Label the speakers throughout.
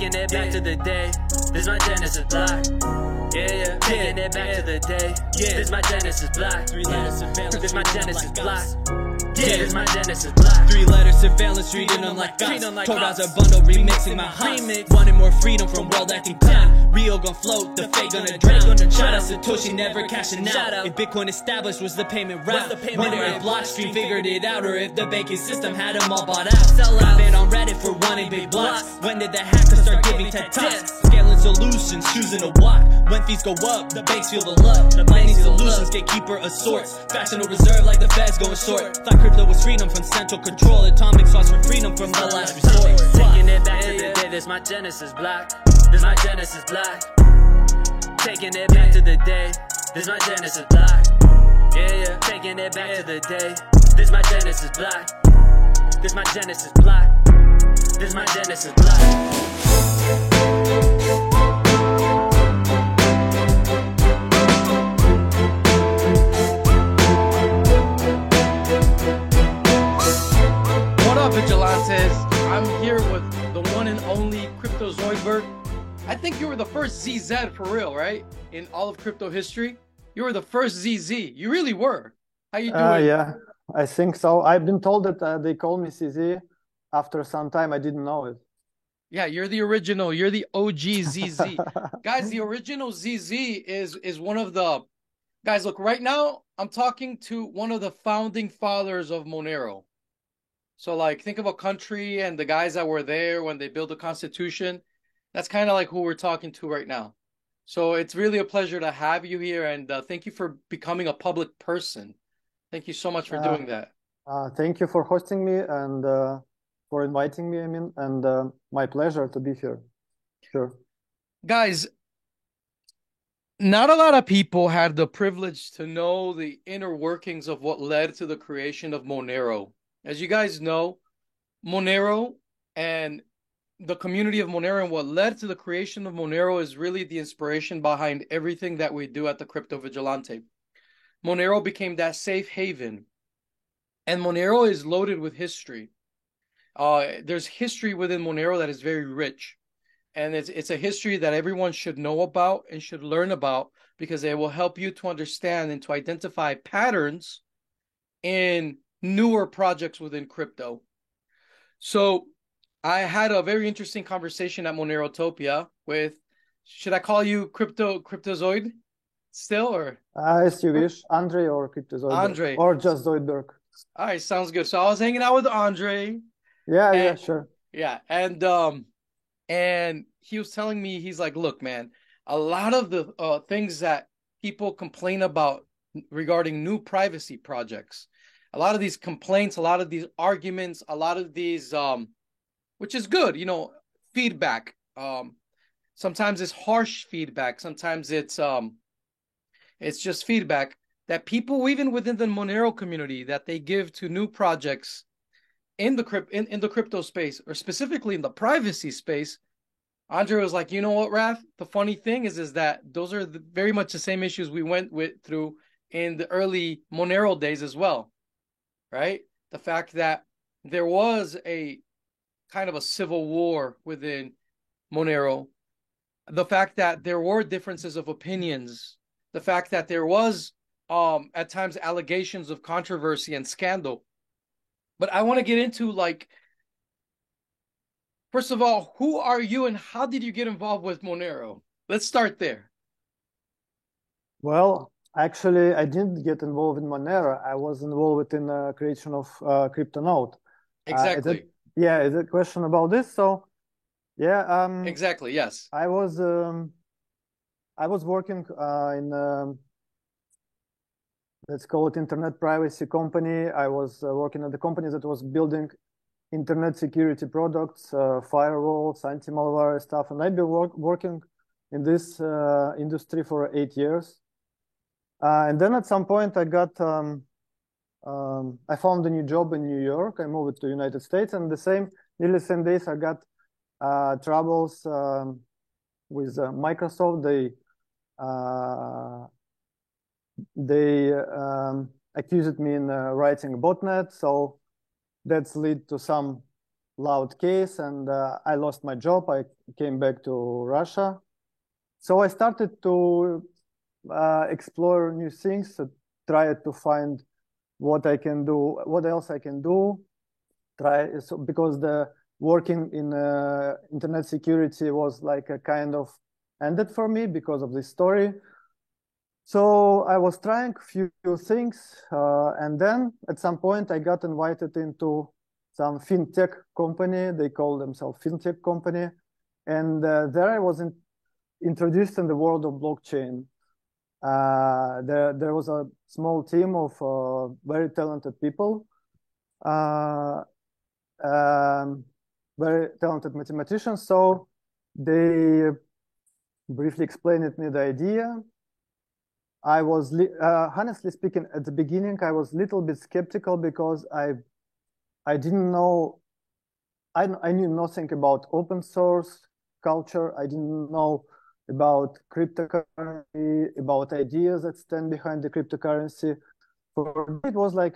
Speaker 1: Taking it back to the day. This my Genesis block. Yeah. Taking it back to the day. This my Genesis block. 3 letters surveillance. This my Genesis block. Yeah, this my Genesis block.
Speaker 2: 3 letters surveillance, treating them like us. Torah's a bundle, remixing my hunt. Wanted more freedom from world acting tough. Real gon' float, the fake gonna drown. Shout out Satoshi, never cashing out. If Bitcoin established was the payment route. Wonder if Blockstream figured it out, or if the banking system had them all bought out. I've been on Reddit for wanting big blocks. When did the hackers start giving TED Talks? Scaling solutions, choosing to walk. When fees go up, the banks feel the love. Mining solutions, gatekeeper of sorts. Fractional reserve like the feds going short. Thought crypto was freedom from central control. Atomic sauce for freedom from the last resort.
Speaker 1: Taking it back to the day. This my Genesis block. This my Genesis block. Taking it back to the day. This my Genesis block. Yeah. Taking it back to the day. This my Genesis block. This my Genesis block. This my Genesis block.
Speaker 3: Vigilantes, I'm here with the one and only Crypto Zoidberg. I think you were the first ZZ for real, right? In all of crypto history, you were the first ZZ. You really were. How you doing?
Speaker 4: Yeah, I think so. I've been told that they call me CZ. After some time, I didn't know it.
Speaker 3: Yeah, you're the original. You're the OG ZZ. Guys, the original ZZ is one of the... Guys, look, right now, I'm talking to one of the founding fathers of Monero. So, like, think of a country and the guys that were there when they built the Constitution. That's kind of like who we're talking to right now. So it's really a pleasure to have you here, and thank you for becoming a public person. Thank you so much for doing that.
Speaker 4: Thank you for hosting me and for inviting me, and my pleasure to be here. Sure.
Speaker 3: Guys, not a lot of people had the privilege to know the inner workings of what led to the creation of Monero. As you guys know, Monero and the community of Monero and what led to the creation of Monero is really the inspiration behind everything that we do at the Crypto Vigilante. Monero became that safe haven, and Monero is loaded with history. There's history within Monero that is very rich, and it's a history that everyone should know about and should learn about, because it will help you to understand and to identify patterns in newer projects within crypto. So I had a very interesting conversation at Monerotopia with, should I call you Cryptozoid still, or?
Speaker 4: As you wish, Andre or Cryptozoid.
Speaker 3: Andre.
Speaker 4: Or just Zoidberg.
Speaker 3: All right, sounds good. So I was hanging out with Andre.
Speaker 4: Yeah, sure.
Speaker 3: Yeah, and he was telling me, he's like, look, man, a lot of the things that people complain about regarding new privacy projects, a lot of these complaints, a lot of these arguments, a lot of these, which is good, you know, feedback. Sometimes it's harsh feedback. Sometimes it's just feedback that people, even within the Monero community, that they give to new projects in the crypto space, or specifically in the privacy space. Andre was like, you know what, Raph? The funny thing is that those are very much the same issues we went through in the early Monero days as well. Right? The fact that there was a kind of a civil war within Monero, the fact that there were differences of opinions, the fact that there was at times allegations of controversy and scandal. But I want to get into, like, first of all, who are you and how did you get involved with Monero? Let's start there.
Speaker 4: Well, actually, I didn't get involved in Monero. I was involved in the creation of CryptoNote.
Speaker 3: Exactly.
Speaker 4: Is a question about this? So, yeah.
Speaker 3: Exactly. Yes.
Speaker 4: I was working in let's call it internet privacy company. I was working at the company that was building internet security products, firewalls, anti-malware stuff, and I've been working in this industry for 8 years. And then at some point I got, I found a new job in New York. I moved to the United States, and nearly the same days I got troubles with Microsoft. They accused me in writing a botnet, so that's led to some loud case, and I lost my job. I came back to Russia. So I started to explore new things, try to find what I can do, what else I can do. Because the working in internet security was like a kind of ended for me because of this story. So I was trying a few things, and then at some point I got invited into some fintech company. They call themselves fintech company, and there I was introduced in the world of blockchain. There was a small team of very talented people, uh, very talented mathematicians. So they briefly explained me the idea. I was, honestly speaking, at the beginning, I was a little bit skeptical because I didn't know, I knew nothing about open source culture. I didn't know about cryptocurrency, about ideas that stand behind the cryptocurrency. For me, it was like,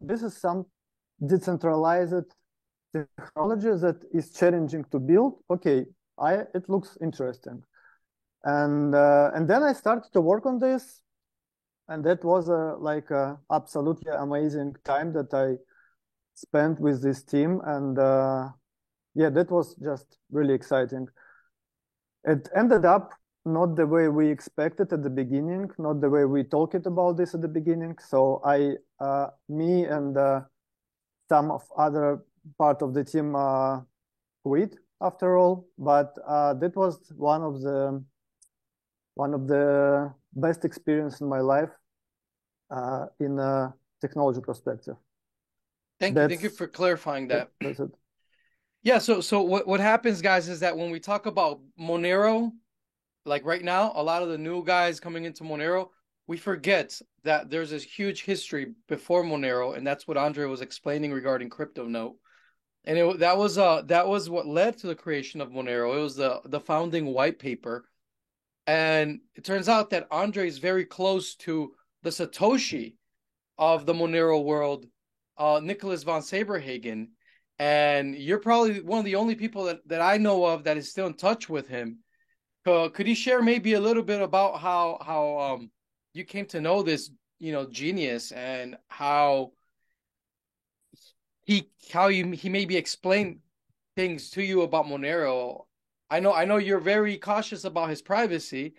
Speaker 4: this is some decentralized technology that is challenging to build. Okay, it looks interesting. And then I started to work on this. And that was like a absolutely amazing time that I spent with this team. And yeah, that was just really exciting. It ended up not the way we expected at the beginning, not the way we talked about this at the beginning. So me and some of other part of the team quit after all. But that was one of the best experience in my life in a technology perspective.
Speaker 3: Thank you for clarifying that.
Speaker 4: That's it.
Speaker 3: Yeah, so what happens, guys, is that when we talk about Monero, like right now, a lot of the new guys coming into Monero, we forget that there's this huge history before Monero, and that's what Andre was explaining regarding CryptoNote. And that was what led to the creation of Monero. It was the founding white paper. And it turns out that Andre is very close to the Satoshi of the Monero world, Nicholas von Saberhagen. And you're probably one of the only people that I know of that is still in touch with him. Could you share maybe a little bit about how you came to know this, genius, and how he maybe explained things to you about Monero? I know you're very cautious about his privacy,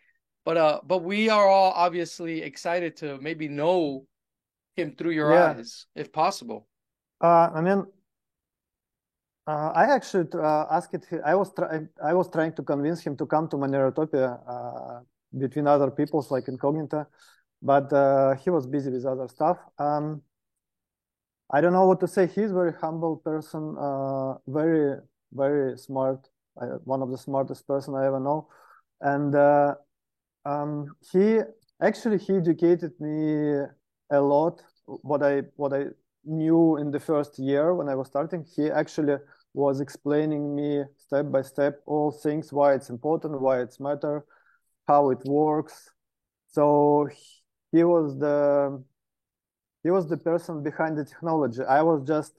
Speaker 3: but we are all obviously excited to maybe know him through your eyes, if possible.
Speaker 4: I mean, I actually asked him. I was trying to convince him to come to Monerotopia between other people, like Incognita, but he was busy with other stuff. I don't know what to say. He's a very humble person, very, very smart. One of the smartest person I ever know, and he educated me a lot. What I knew in the first year when I was starting, he actually was explaining me step by step all things, why it's important, why it's matter, how it works. So he was the person behind the technology. I was just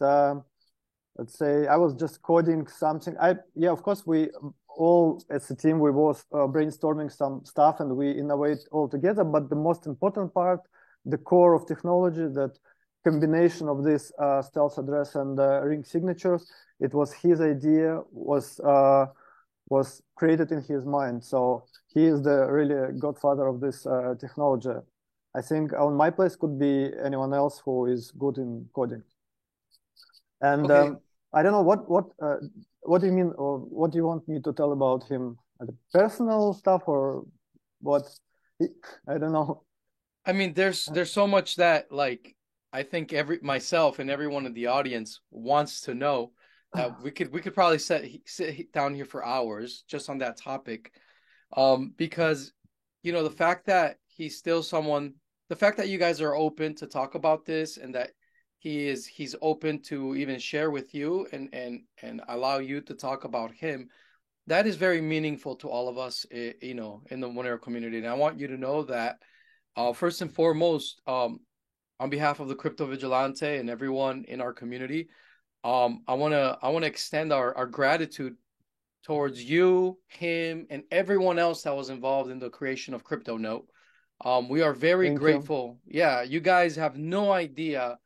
Speaker 4: let's say I was just coding something. Of course, we all as a team, we was brainstorming some stuff and we innovate all together. But the most important part, the core of technology, that combination of this stealth address and ring signatures, it was his idea, was created in his mind. So he is the really godfather of this technology. I think on my place could be anyone else who is good in coding. And okay. I don't know what do you mean, or what do you want me to tell about him? The personal stuff or what? I don't know.
Speaker 3: I mean, there's so much that, like, I think myself and everyone in the audience wants to know. We could probably sit down here for hours just on that topic, because the fact that he's still someone, the fact that you guys are open to talk about this, and that he's open to even share with you and allow you to talk about him, that is very meaningful to all of us, in the Monero community. And I want you to know that, first and foremost, on behalf of the Crypto Vigilante and everyone in our community, I wanna extend our gratitude towards you, him, and everyone else that was involved in the creation of CryptoNote. We are very
Speaker 4: Thank you.
Speaker 3: grateful. Yeah, you guys have no idea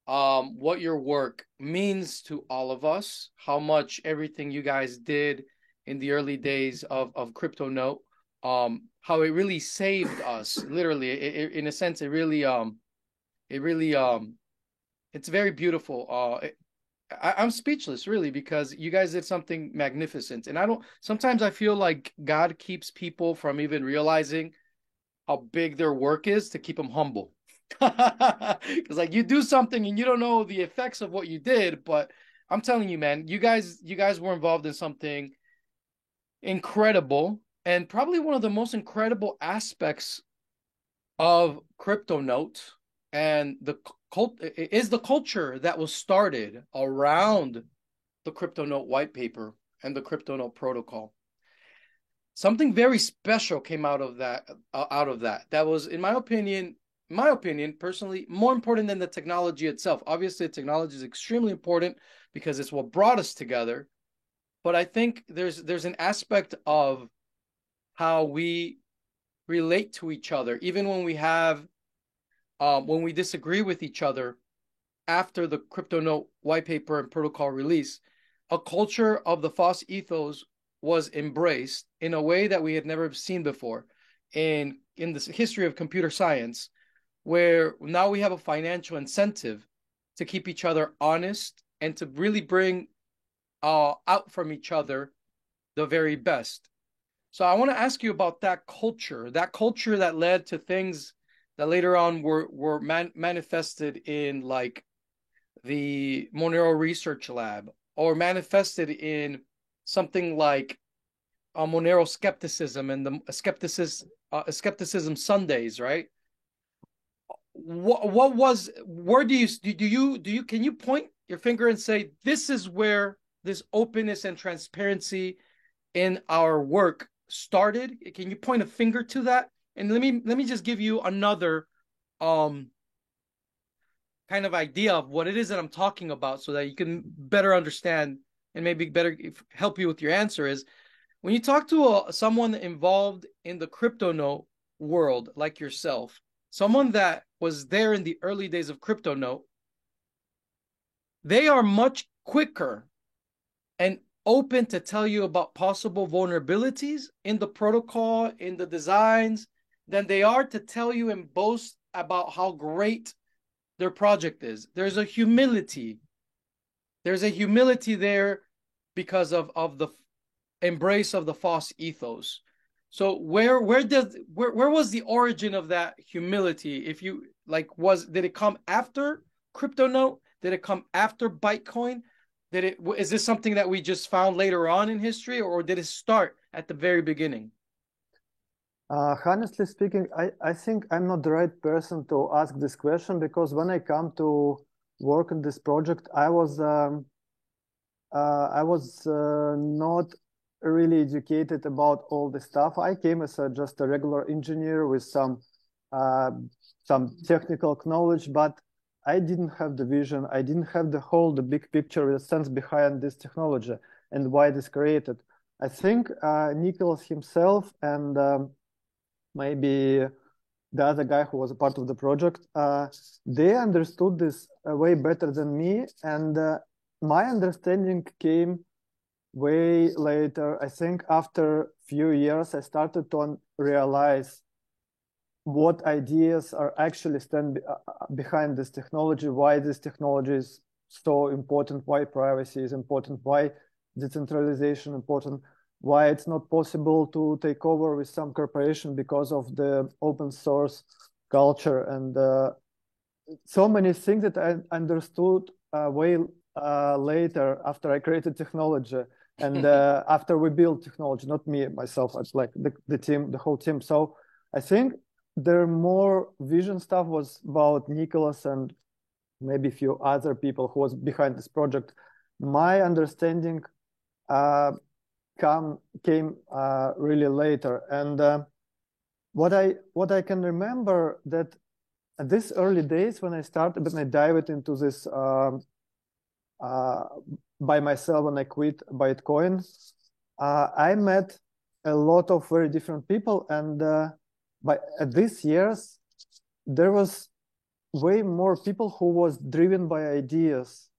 Speaker 3: what your work means to all of us, how much everything you guys did in the early days of CryptoNote, how it really saved us. Literally, in a sense, it really it's very beautiful. I'm speechless, really, because you guys did something magnificent. And I don't, sometimes I feel like God keeps people from even realizing how big their work is to keep them humble. Because like you do something and you don't know the effects of what you did, but I'm telling you, man, you guys were involved in something incredible, and probably one of the most incredible aspects of CryptoNote and the cult is the culture that was started around the CryptoNote white paper and the CryptoNote protocol. Something very special came out of that. That was, in my opinion, personally, more important than the technology itself. Obviously, the technology is extremely important because it's what brought us together. But I think there's an aspect of how we relate to each other, even when we disagree with each other after the CryptoNote white paper and protocol release. A culture of the FOSS ethos was embraced in a way that we had never seen before in the history of computer science, where now we have a financial incentive to keep each other honest and to really bring out from each other the very best. So I want to ask you about that culture that led to things that later on were manifested in like the Monero Research Lab, or manifested in something like Monero skepticism and the skepticism Sundays, right? What was, where do you can you point your finger and say this is where this openness and transparency in our work started? Can you point a finger to that? And let me just give you another um kind of idea of what it is that I'm talking about so that you can better understand and maybe better help you with your answer. Is when you talk to someone involved in the CryptoNote world like yourself, someone that was there in the early days of CryptoNote, they are much quicker and open to tell you about possible vulnerabilities in the protocol, in the designs, than they are to tell you and boast about how great their project is. There's a humility. There's a humility there because of the embrace of the FOSS ethos. So where was the origin of that humility? If you like, did it come after CryptoNote? Did it come after Bytecoin? Is this something that we just found later on in history, or did it start at the very beginning?
Speaker 4: Honestly speaking, I think I'm not the right person to ask this question, because when I come to work on this project, I was not really educated about all this stuff. I came as just a regular engineer with some technical knowledge, but I didn't have the vision. I didn't have the big picture, the sense behind this technology and why it is created. I think Nicholas himself and maybe the other guy who was a part of the project, they understood this way better than me. And my understanding came way later. I think after a few years, I started to realize what ideas are actually stand behind this technology, why this technology is so important, why privacy is important, why decentralization important, why it's not possible to take over with some corporation because of the open source culture, and so many things that I understood way later after I created technology and after we built technology, not me myself, it's like the team, the whole team. So I think the more vision stuff was about Nicholas and maybe a few other people who was behind this project. My understanding came really later. And what I can remember that at these early days when I dived into this by myself when I quit Bitcoin, I met a lot of very different people, and by these years, there was way more people who was driven by ideas,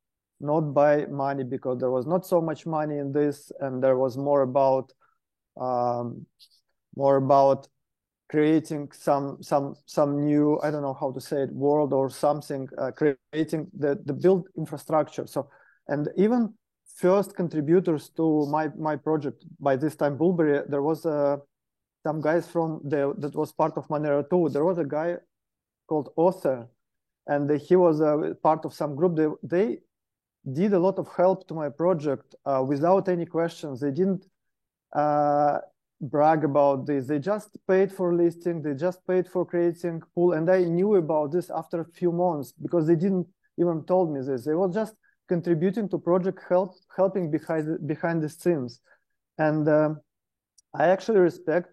Speaker 4: not by money, because there was not so much money in this, and there was more about creating some new, I don't know how to say it, world or something, creating the build infrastructure. So, and even first contributors to my project by this time, Bullberry, there was some guys from that was part of Monero too. There was a guy called Author, and he was part of some group. They did a lot of help to my project without any questions. They didn't brag about this. They just paid for listing. They just paid for creating pool. And I knew about this after a few months because they didn't even told me this. They were just contributing to project helping behind the scenes. And I actually respect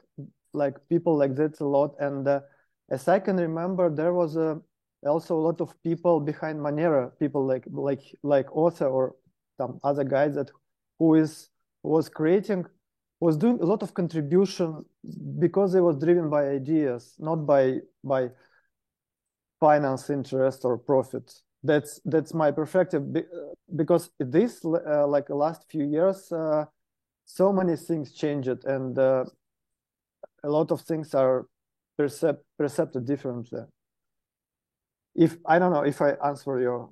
Speaker 4: like people like that a lot. And as I can remember, there was also a lot of people behind Monero, people like Author or some other guys that was doing a lot of contribution because they was driven by ideas, not by finance interest or profit. That's my perspective, because this like the last few years, so many things changed, and a lot of things are perceived differently. If I don't know if I answered your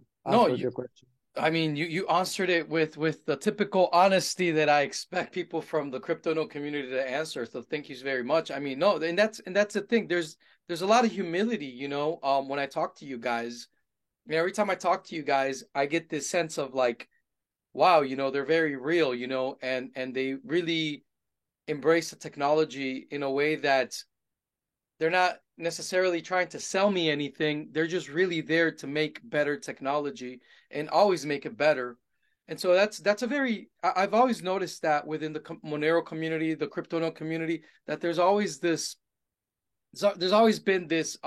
Speaker 4: question.
Speaker 3: I mean, you answered it with the typical honesty that I expect people from the CryptoNote community to answer. So thank you very much. I mean, no, and that's the thing. There's a lot of humility, you know, when I talk to you guys. I mean, every time I talk to you guys, I get this sense of like, wow, you know, they're very real, you know, and they really embrace the technology in a way that they're not necessarily trying to sell me anything. They're just really there to make better technology and always make it better. And so that's a very, I've always noticed that within the Monero community, the CryptoNote community, that there's always been this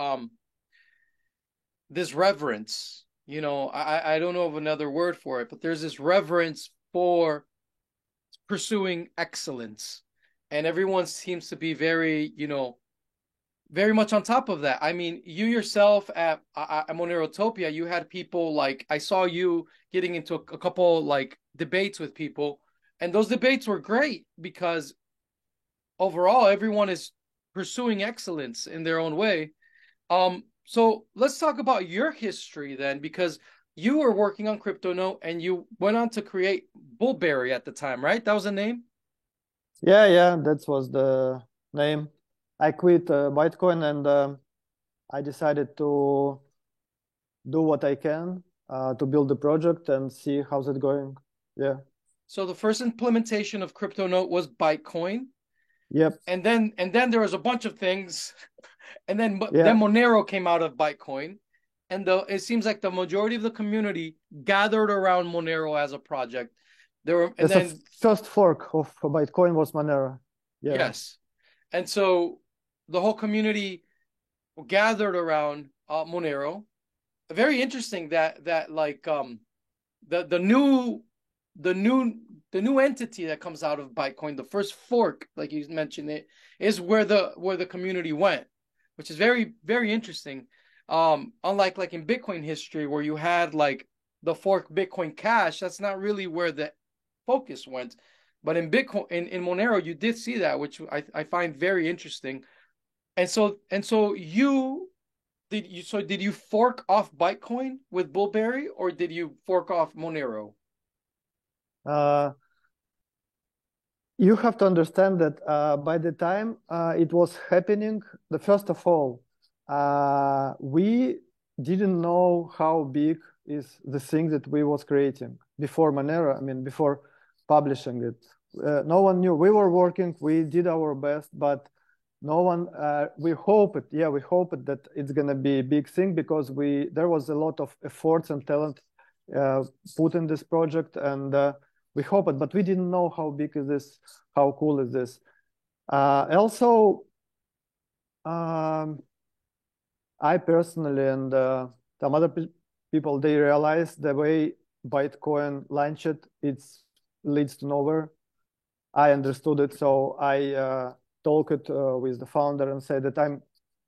Speaker 3: this reverence, you know, I don't know of another word for it, but there's this reverence for pursuing excellence. And everyone seems to be very, you know, very much on top of that. I mean, you yourself at Monerotopia, you had people like, I saw you getting into a couple like debates with people, and those debates were great because overall everyone is pursuing excellence in their own way. So let's talk about your history then, because you were working on CryptoNote and you went on to create Bullberry at the time, right? That was the name?
Speaker 4: Yeah, that was the name. I quit Bitcoin, and I decided to do what I can to build the project and see how's it going. Yeah.
Speaker 3: So the first implementation of CryptoNote was Bitcoin.
Speaker 4: Yep.
Speaker 3: And then there was a bunch of things, and then Monero came out of Bitcoin, and it seems like the majority of the community gathered around Monero as a project.
Speaker 4: The first fork of Bitcoin was Monero. Yeah.
Speaker 3: Yes, and so the whole community gathered around Monero. Very interesting that like the new entity that comes out of Bitcoin, the first fork, like you mentioned, it is where the community went, which is very, very interesting. Unlike like in Bitcoin history where you had like the fork Bitcoin Cash, that's not really where the focus went. But in Bitcoin, in Monero, you did see that, which I find very interesting. And so did you fork off Bitcoin with Bullberry, or did you fork off Monero?
Speaker 4: You have to understand that by the time it was happening, first of all, we didn't know how big is the thing that we was creating before Monero. I mean, before publishing it, no one knew. We were working, we did our best, but no one. We hoped that it's gonna be a big thing because there was a lot of efforts and talent put in this project, and we hoped, but we didn't know how big is this, how cool is this. Also, I personally and some other people, they realized the way Bytecoin launched, it leads to nowhere. I understood it, so I talked with the founder and said that I'm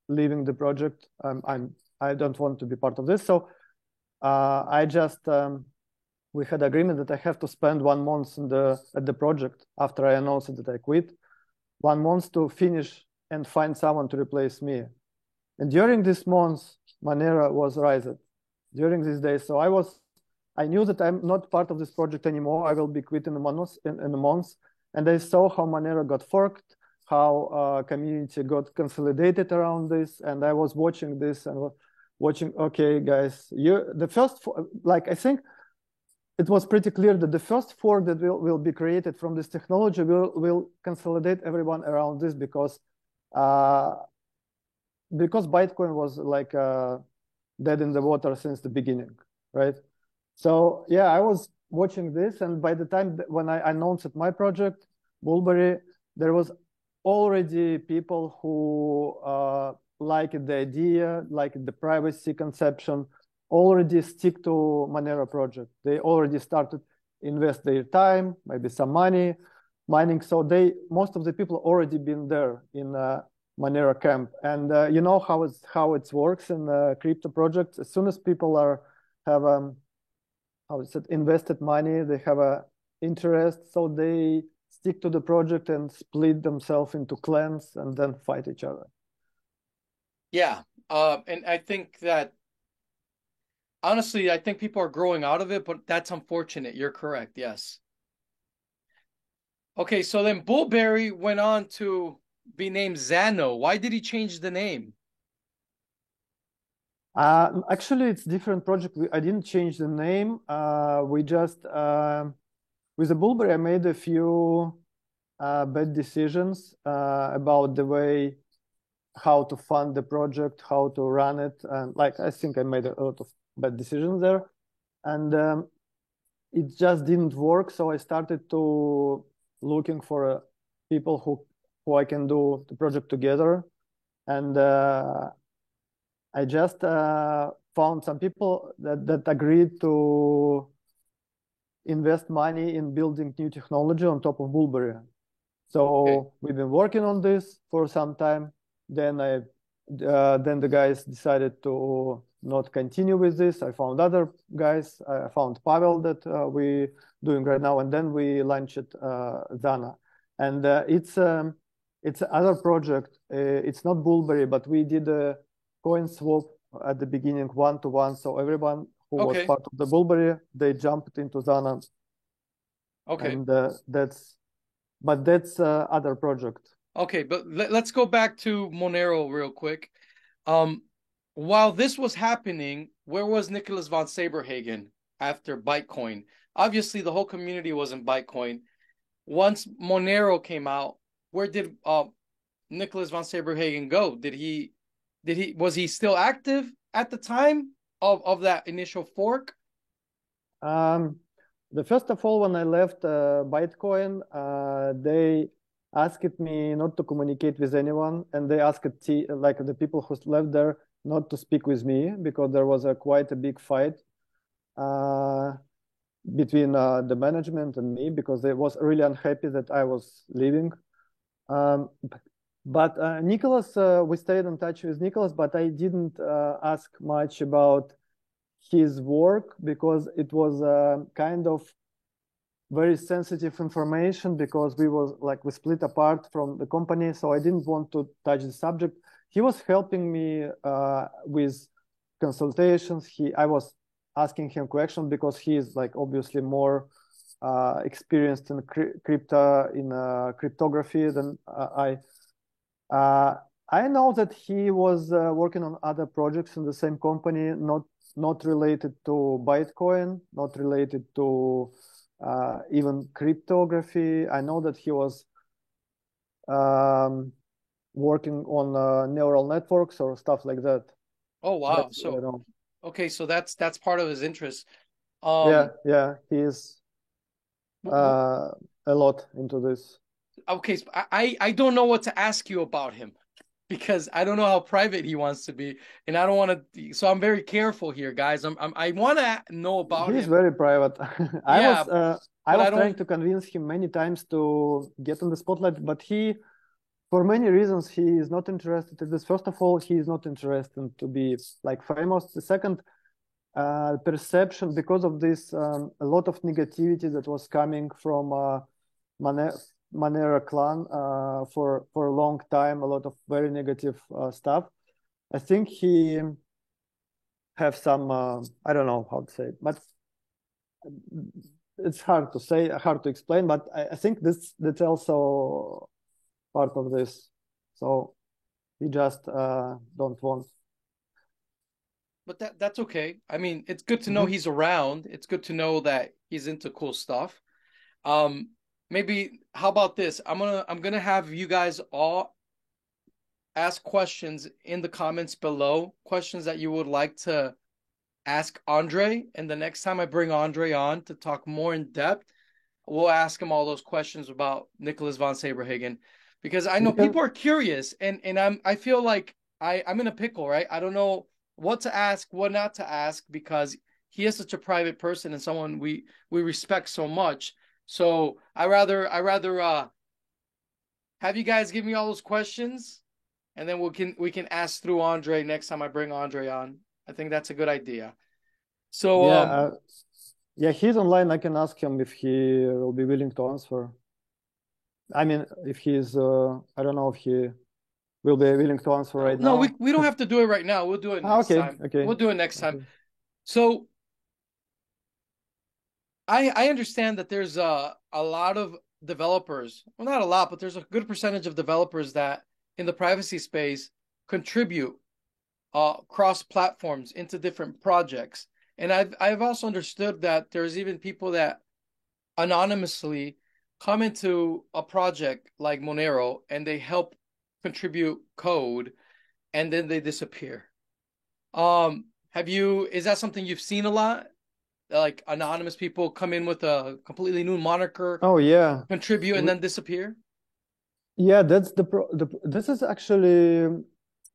Speaker 4: leaving the project. I don't want to be part of this. So I just we had agreement that I have to spend 1 month at the project after I announced that I quit. 1 month to finish and find someone to replace me. And during this month, Monero was raised. During these days, so I knew that I'm not part of this project anymore. I will be quitting in a month. And I saw how Monero got forked, how community got consolidated around this. And I was watching this and watching, okay, guys, the first, like, I think it was pretty clear that the first fork that will be created from this technology will consolidate everyone around this because Bytecoin was like dead in the water since the beginning, right? So yeah, I was watching this, and by the time when I announced my project, Bullberry, there was already people who liked the idea, liked the privacy conception, already stick to Monero project. They already started invest their time, maybe some money, mining. So most of the people already been there in Monero camp. And you know how it works in crypto projects. As soon as people have how is it, invested money, they have a interest, so they stick to the project and split themselves into clans and then fight each other.
Speaker 3: Yeah, and I think that honestly, I think people are growing out of it, but that's unfortunate. You're correct. Yes. Okay, so then Bullberry went on to be named Xano. Why did he change the name?
Speaker 4: Actually, it's different project. I didn't change the name. We just with the Bullberry, I made a few bad decisions about the way how to fund the project, how to run it, and like I think I made a lot of bad decisions there, and it just didn't work. So I started to looking for people who I can do the project together, and I just found some people that agreed to invest money in building new technology on top of Bullberry. So we've been working on this for some time. Then the guys decided to not continue with this. I found other guys. I found Pavel that we doing right now, and then we launched Xana, and it's another project. It's not Bullberry, but we did a coin swap at the beginning 1-to-1. So everyone who was part of the Bullberry, they jumped into Xana.
Speaker 3: Okay,
Speaker 4: and that's other project.
Speaker 3: Okay, but let's go back to Monero real quick. While this was happening, where was Nicholas von Saberhagen after Bytecoin? Obviously, the whole community was in Bytecoin. Once Monero came out, where did Nicholas von Saberhagen go? Was he still active at the time of that initial fork?
Speaker 4: The first of all, when I left Bytecoin, they asked me not to communicate with anyone, and they asked like the people who left there not to speak with me because there was quite a big fight between the management and me because they was really unhappy that I was leaving. But Nicholas, we stayed in touch with Nicholas, but I didn't ask much about his work because it was kind of very sensitive information because we split apart from the company, so I didn't want to touch the subject. He was helping me with consultations. I was asking him questions because he is like obviously more experienced in cryptography than I. I know that he was working on other projects in the same company, not related to Bytecoin, not related to even cryptography. I know that he was working on neural networks or stuff like that.
Speaker 3: Oh wow! Okay, so that's part of his interest.
Speaker 4: Yeah, he is a lot into this.
Speaker 3: Okay, so I don't know what to ask you about him. because I don't know how private he wants to be, and I don't want to. So I'm very careful here, guys. I want to know about
Speaker 4: He's
Speaker 3: him.
Speaker 4: very private.
Speaker 3: Yeah,
Speaker 4: I
Speaker 3: but I
Speaker 4: was trying
Speaker 3: don't.
Speaker 4: to convince him many times to get in the spotlight, but he, for many reasons, he is not interested in this. First of all, he is not interested to be like famous. The second, perception, because of this, a lot of negativity that was coming from Monero clan for a long time, a lot of very negative stuff. I think he have some, I don't know how to say it, but it's hard to say, hard to explain, but I think that's also part of this. So he just don't want.
Speaker 3: But that's okay. I mean, it's good to know he's around. It's good to know that he's into cool stuff. Maybe how about this? I'm gonna have you guys all ask questions in the comments below, questions that you would like to ask Andre. And the next time I bring Andre on to talk more in depth, we'll ask him all those questions about Nicholas von Saberhagen, because I know people are curious, and I feel like I'm in a pickle, right? I don't know what to ask, what not to ask, because he is such a private person and someone we respect so much. So I rather have you guys give me all those questions, and then we can ask through Andre next time I bring Andre on. I think that's a good idea. So
Speaker 4: yeah, yeah, he's online. I can ask him if he will be willing to answer. I mean, if he's, I don't know if he will be willing to answer right now.
Speaker 3: No, we don't have to do it right now. We'll do it next time.
Speaker 4: Okay.
Speaker 3: We'll do it next time. So I understand that there's a lot of developers, well, not a lot, but there's a good percentage of developers that in the privacy space contribute cross platforms into different projects. And I've also understood that there's even people that anonymously come into a project like Monero and they help contribute code and then they disappear. Is that something you've seen a lot? Like anonymous people come in with a completely new moniker,
Speaker 4: oh yeah,
Speaker 3: contribute and then disappear?
Speaker 4: Yeah, that's this is actually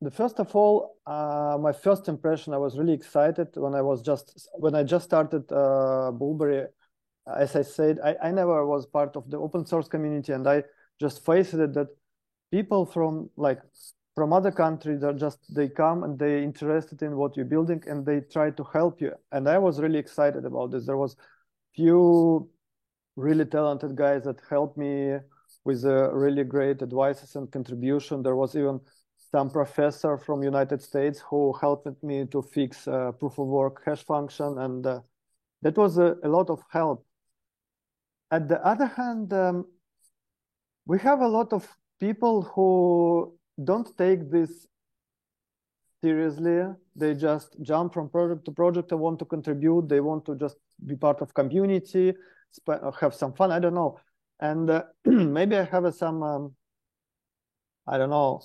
Speaker 4: the first of all, my first impression. I was really excited when I just started Bulberry. As I said, I never was part of the open source community, and I just faced it that people from other countries they come and they interested in what you're building and they try to help you. And I was really excited about this. There was few really talented guys that helped me with really great advices and contribution. There was even some professor from United States who helped me to fix proof of work hash function, and that was a lot of help. At the other hand, we have a lot of people who don't take this seriously. They just jump from project to project. They want to contribute. They want to just be part of community, have some fun. I don't know. And maybe I have some, I don't know,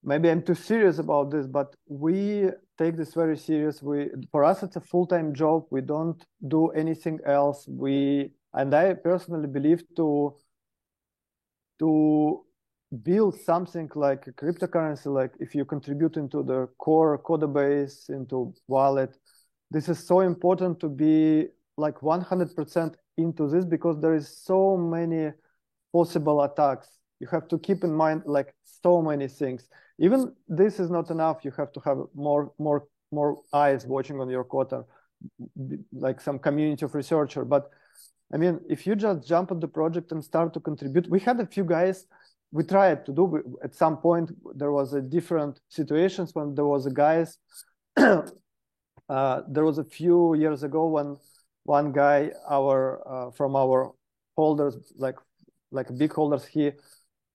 Speaker 4: maybe I'm too serious about this, but we take this very serious. For us, it's a full-time job. We don't do anything else. And I personally believe to build something like a cryptocurrency, like if you contribute into the core code base, into wallet, this is so important to be like 100% into this, because there is so many possible attacks. You have to keep in mind like so many things. Even this is not enough. You have to have more eyes watching on your code, like some community of researcher. But I mean, if you just jump on the project and start to contribute, we had a few guys we tried to do. At some point, there was a different situations when there was a guys. There was a few years ago when one guy, from our holders, like big holders, he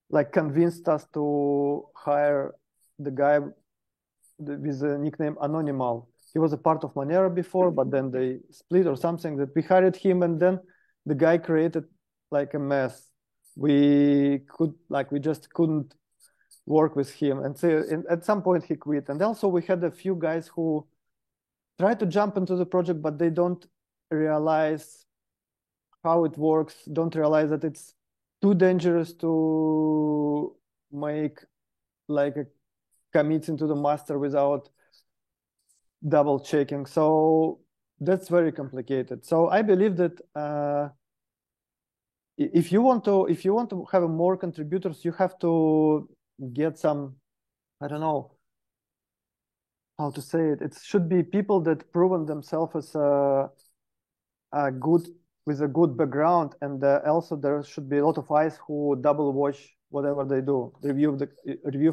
Speaker 4: like convinced us to hire the guy with the nickname Anonymal. He was a part of Monero before, but then they split or something. That we hired him, and then the guy created like a mess. We just couldn't work with him, and so at some point he quit. And also we had a few guys who try to jump into the project, but they don't realize how it works, don't realize that it's too dangerous to make like a commits into the master without double checking. So that's very complicated. So I believe that if you want to have more contributors, you have to get some, I don't know how to say it. It should be people that proven themselves as a good with a good background, and also there should be a lot of eyes who double watch whatever they do, review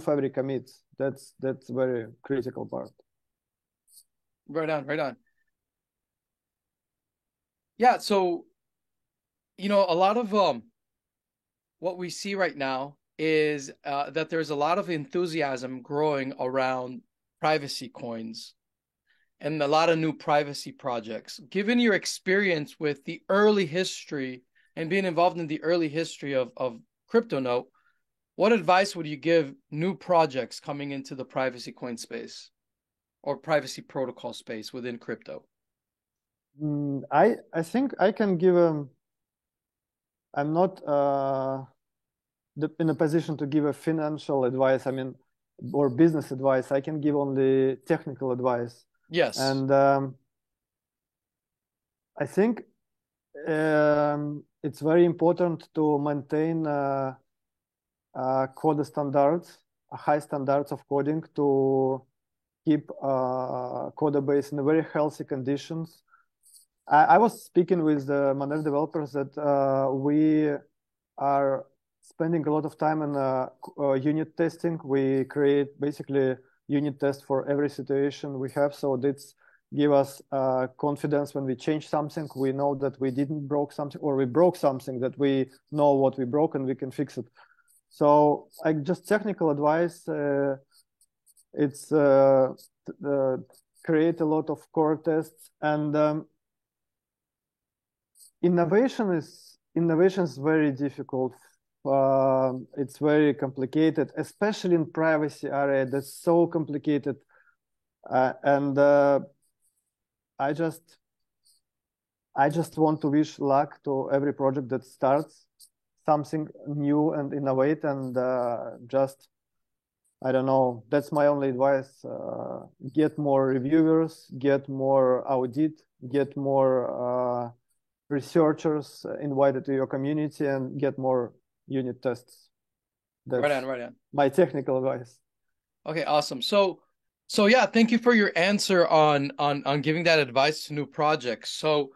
Speaker 4: every commits. That's very critical part.
Speaker 3: Right on, right on. Yeah, so a lot of what we see right now is that there's a lot of enthusiasm growing around privacy coins and a lot of new privacy projects. Given your experience with the early history and being involved in the early history of CryptoNote, what advice would you give new projects coming into the privacy coin space or privacy protocol space within crypto?
Speaker 4: I think I can give I'm not in a position to give a financial advice, or business advice. I can give only technical advice.
Speaker 3: Yes.
Speaker 4: And I think it's very important to maintain code standards, high standards of coding, to keep code base in very healthy conditions. I was speaking with the Monero developers that we are spending a lot of time on unit testing. We create basically unit tests for every situation we have. So this give us confidence when we change something. We know that we didn't broke something, or we broke something, that we know what we broke and we can fix it. So just technical advice, it's create a lot of core tests, and innovation is very difficult. It's very complicated, especially in privacy area. That's so complicated, and I just want to wish luck to every project that starts something new and innovate, and just, I don't know, that's my only advice. Get more reviewers, get more audit, get more researchers invited to your community, and get more unit tests. That's
Speaker 3: right on.
Speaker 4: My technical advice.
Speaker 3: Okay, awesome. So yeah, thank you for your answer on giving that advice to new projects. So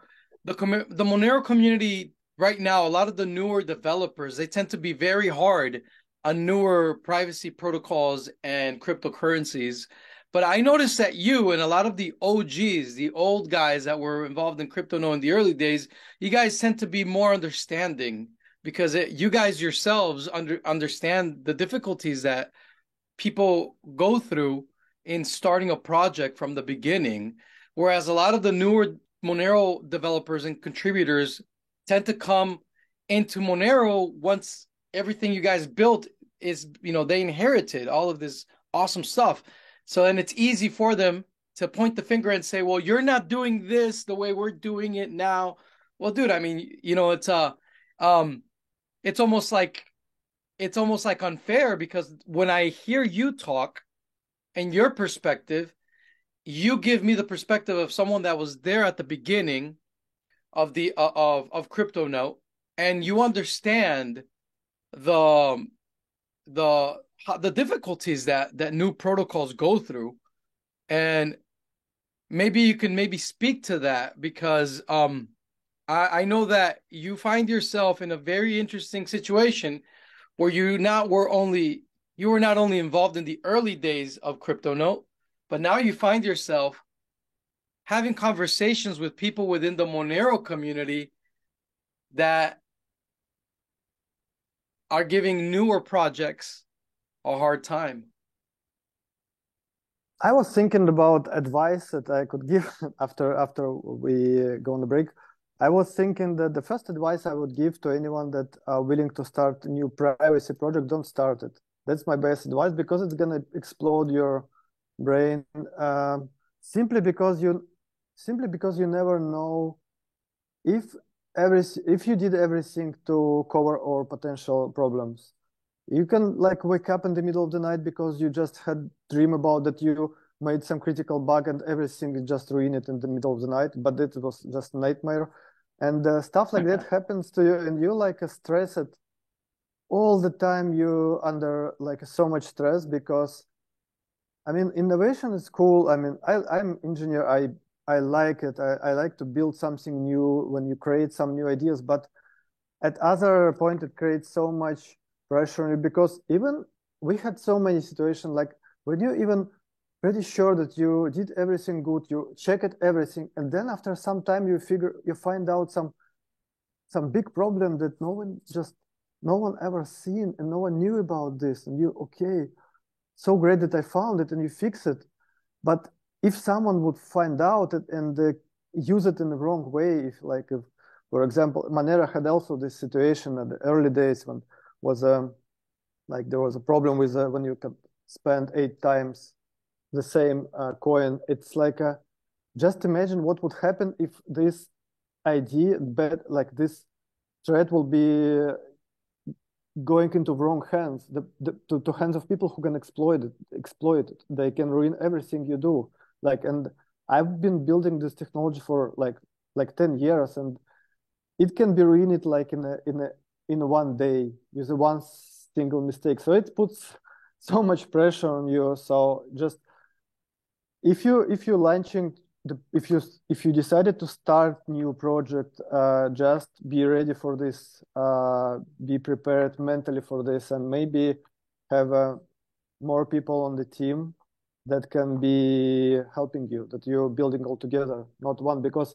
Speaker 3: the Monero community right now, a lot of the newer developers, they tend to be very hard on newer privacy protocols and cryptocurrencies. But I noticed that you and a lot of the OGs, the old guys that were involved in CryptoNote in the early days, you guys tend to be more understanding, because you guys yourselves understand the difficulties that people go through in starting a project from the beginning. Whereas a lot of the newer Monero developers and contributors tend to come into Monero once everything you guys built is, they inherited all of this awesome stuff. So then it's easy for them to point the finger and say, well, you're not doing this the way we're doing it now. Well, dude, it's almost like unfair, because when I hear you talk and your perspective, you give me the perspective of someone that was there at the beginning of the of CryptoNote, and you understand the difficulties that new protocols go through. And maybe you can speak to that, because I know that you find yourself in a very interesting situation where you were not only involved in the early days of CryptoNote, but now you find yourself having conversations with people within the Monero community that are giving newer projects a hard time.
Speaker 4: I was thinking about advice that I could give after we go on the break. I was thinking that the first advice I would give to anyone that are willing to start a new privacy project, don't start it. That's my best advice, because it's gonna explode your brain. Simply because you never know if you did everything to cover all potential problems. You can like wake up in the middle of the night because you just had dream about that you made some critical bug and everything is just ruined it in the middle of the night, but it was just a nightmare. And stuff like that happens to you, and you like stressed all the time. You under like so much stress because I mean innovation is cool. I mean I'm engineer. I like it. I like to build something new when you create some new ideas, but at other point it creates so much pressure on you because even we had so many situations like when you even pretty sure that you did everything good, you check it everything, and then after some time you find out some big problem that no one ever seen and no one knew about this, and you okay, so great that I found it, and you fix it. But if someone would find out it and use it in the wrong way, if like if, for example, Monero had also this situation at the early days when was like there was a problem with when you can spend 8 times the same coin. It's like just imagine what would happen if this idea, bad like this threat, will be going into wrong hands, to hands of people who can exploit it. They can ruin everything you do. Like, and I've been building this technology for like 10 years, and it can be ruined like in one day with one single mistake. So it puts so much pressure on you. So just if you're launching if you decided to start new project, just be ready for this, be prepared mentally for this, and maybe have more people on the team that can be helping you, that you're building all together, not one. Because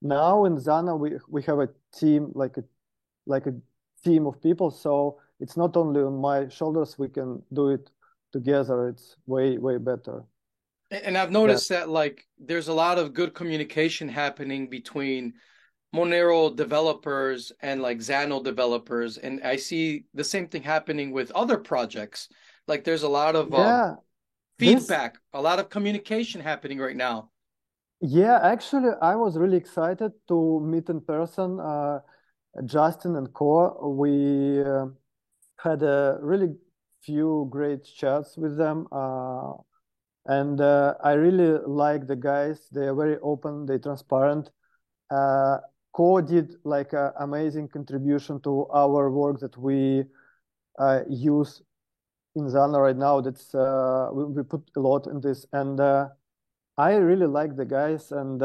Speaker 4: now in Zana we have a team, like a team of people, so it's not only on my shoulders, we can do it together. It's way better.
Speaker 3: And I've noticed that like there's a lot of good communication happening between Monero developers and like Xano developers, and I see the same thing happening with other projects. Like there's a lot of feedback, a lot of communication happening right now.
Speaker 4: Yeah, actually, I was really excited to meet in person Justin and Core. We had a really few great chats with them. And I really like the guys. They are very open, they're transparent. Core did like an amazing contribution to our work that we use in Zana right now. That's we put a lot in this, and I really like the guys. And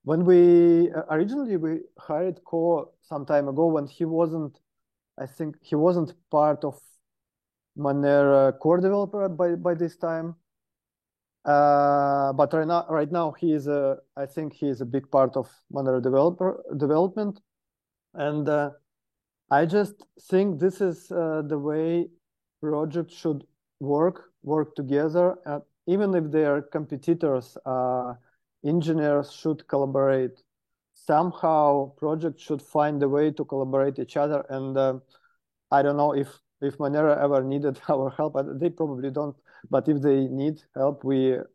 Speaker 4: when we originally we hired Core some time ago, when I think he wasn't part of Monero core developer by this time. But right now he is I think he is a big part of Monero development, and I just think this is the way projects should work together. Even if they are competitors, engineers should collaborate. Somehow projects should find a way to collaborate each other. And I don't know if Monero ever needed our help, they probably don't. But if they need help, we're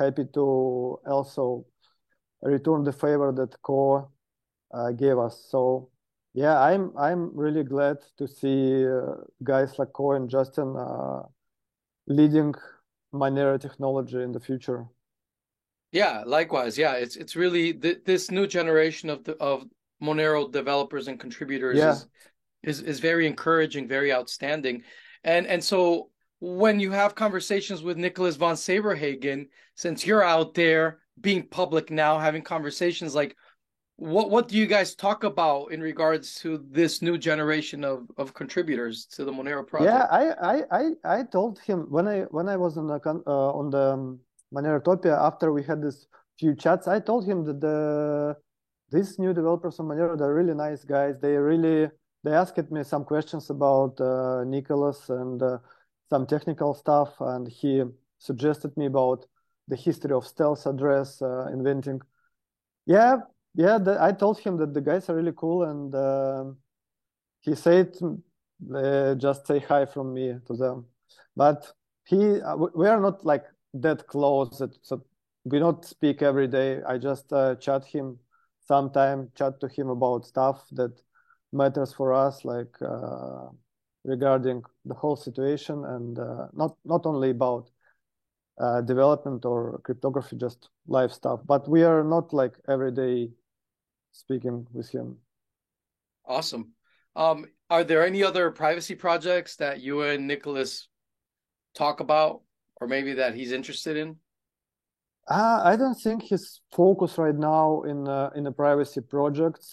Speaker 4: happy to also return the favor that Core gave us. So yeah, I'm really glad to see guys like Core and Justin leading Monero technology in the future.
Speaker 3: Yeah, likewise. Yeah, it's really this new generation of Monero developers and contributors is very encouraging, very outstanding. And so when you have conversations with Nicholas von Saberhagen, since you're out there being public now, having conversations, like what do you guys talk about in regards to this new generation of contributors to the Monero project?
Speaker 4: Yeah, I told him when I was on the Monerotopia, after we had this few chats, I told him that these new developers on Monero, they're really nice guys. They asked me some questions about Nicholas and some technical stuff, and he suggested me about the history of stealth address inventing. Yeah, I told him that the guys are really cool, and he said just say hi from me to them. But we are not like that close, so we don't speak every day. I just chat to him about stuff that matters for us, like regarding the whole situation, and not only about development or cryptography, just live stuff. But we are not like every day speaking with him.
Speaker 3: Awesome. Are there any other privacy projects that you and Nicholas talk about, or maybe that he's interested in?
Speaker 4: I don't think his focus right now in the privacy projects.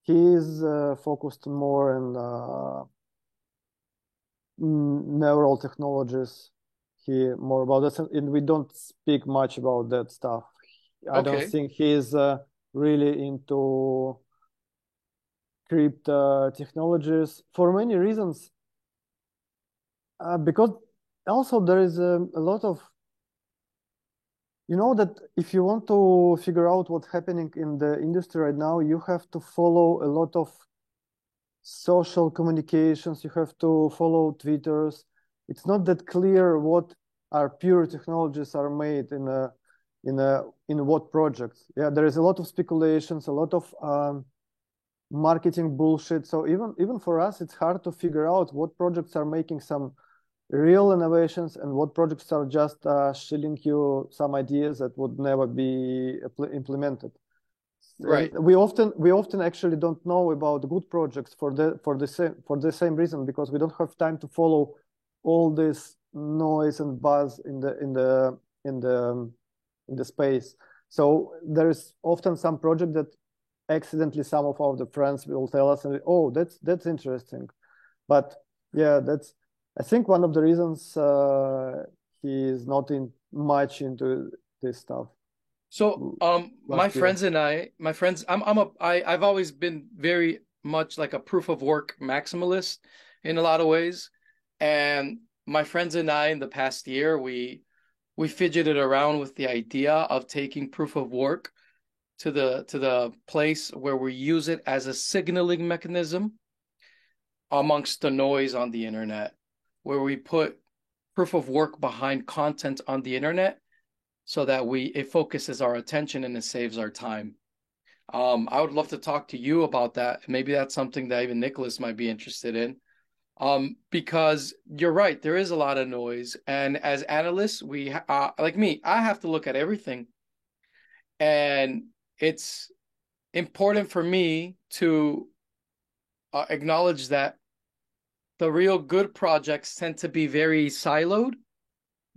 Speaker 4: He's focused more in neural technologies. He more about that, and we don't speak much about that stuff. I don't think he's really into crypto technologies for many reasons. Because also there is a lot of, you know, that if you want to figure out what's happening in the industry right now, you have to follow a lot of social communications. You have to follow Twitters. It's not that clear what are pure technologies are made in what projects. Yeah, there is a lot of speculations, a lot of marketing bullshit. So even for us, it's hard to figure out what projects are making some real innovations and what projects are just shilling you some ideas that would never be implemented.
Speaker 3: Right.
Speaker 4: We often actually don't know about good projects for the same reason, because we don't have time to follow all this noise and buzz in the space. So there is often some project that accidentally some of our friends will tell us, oh, that's interesting. But yeah, that's, I think, one of the reasons he is not much into this stuff.
Speaker 3: So I've always been very much like a proof of work maximalist in a lot of ways. And my friends and I in the past year, we fidgeted around with the idea of taking proof of work to the place where we use it as a signaling mechanism amongst the noise on the internet, where we put proof of work behind content on the internet so that it focuses our attention and it saves our time. I would love to talk to you about that. Maybe that's something that even Nicholas might be interested in. Because you're right, there is a lot of noise. And as analysts, we, like me, I have to look at everything. And it's important for me to acknowledge that the real good projects tend to be very siloed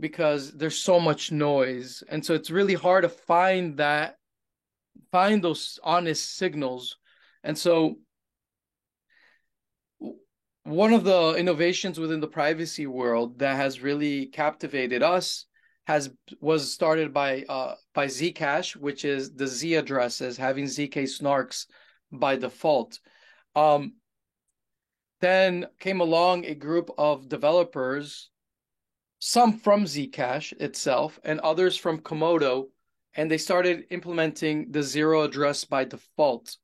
Speaker 3: because there's so much noise. And so it's really hard to find those honest signals. And so one of the innovations within the privacy world that has really captivated us was started by Zcash, which is the Z addresses, having ZK snarks by default. Then came along a group of developers, some from Zcash itself and others from Komodo, and they started implementing the zero address by default.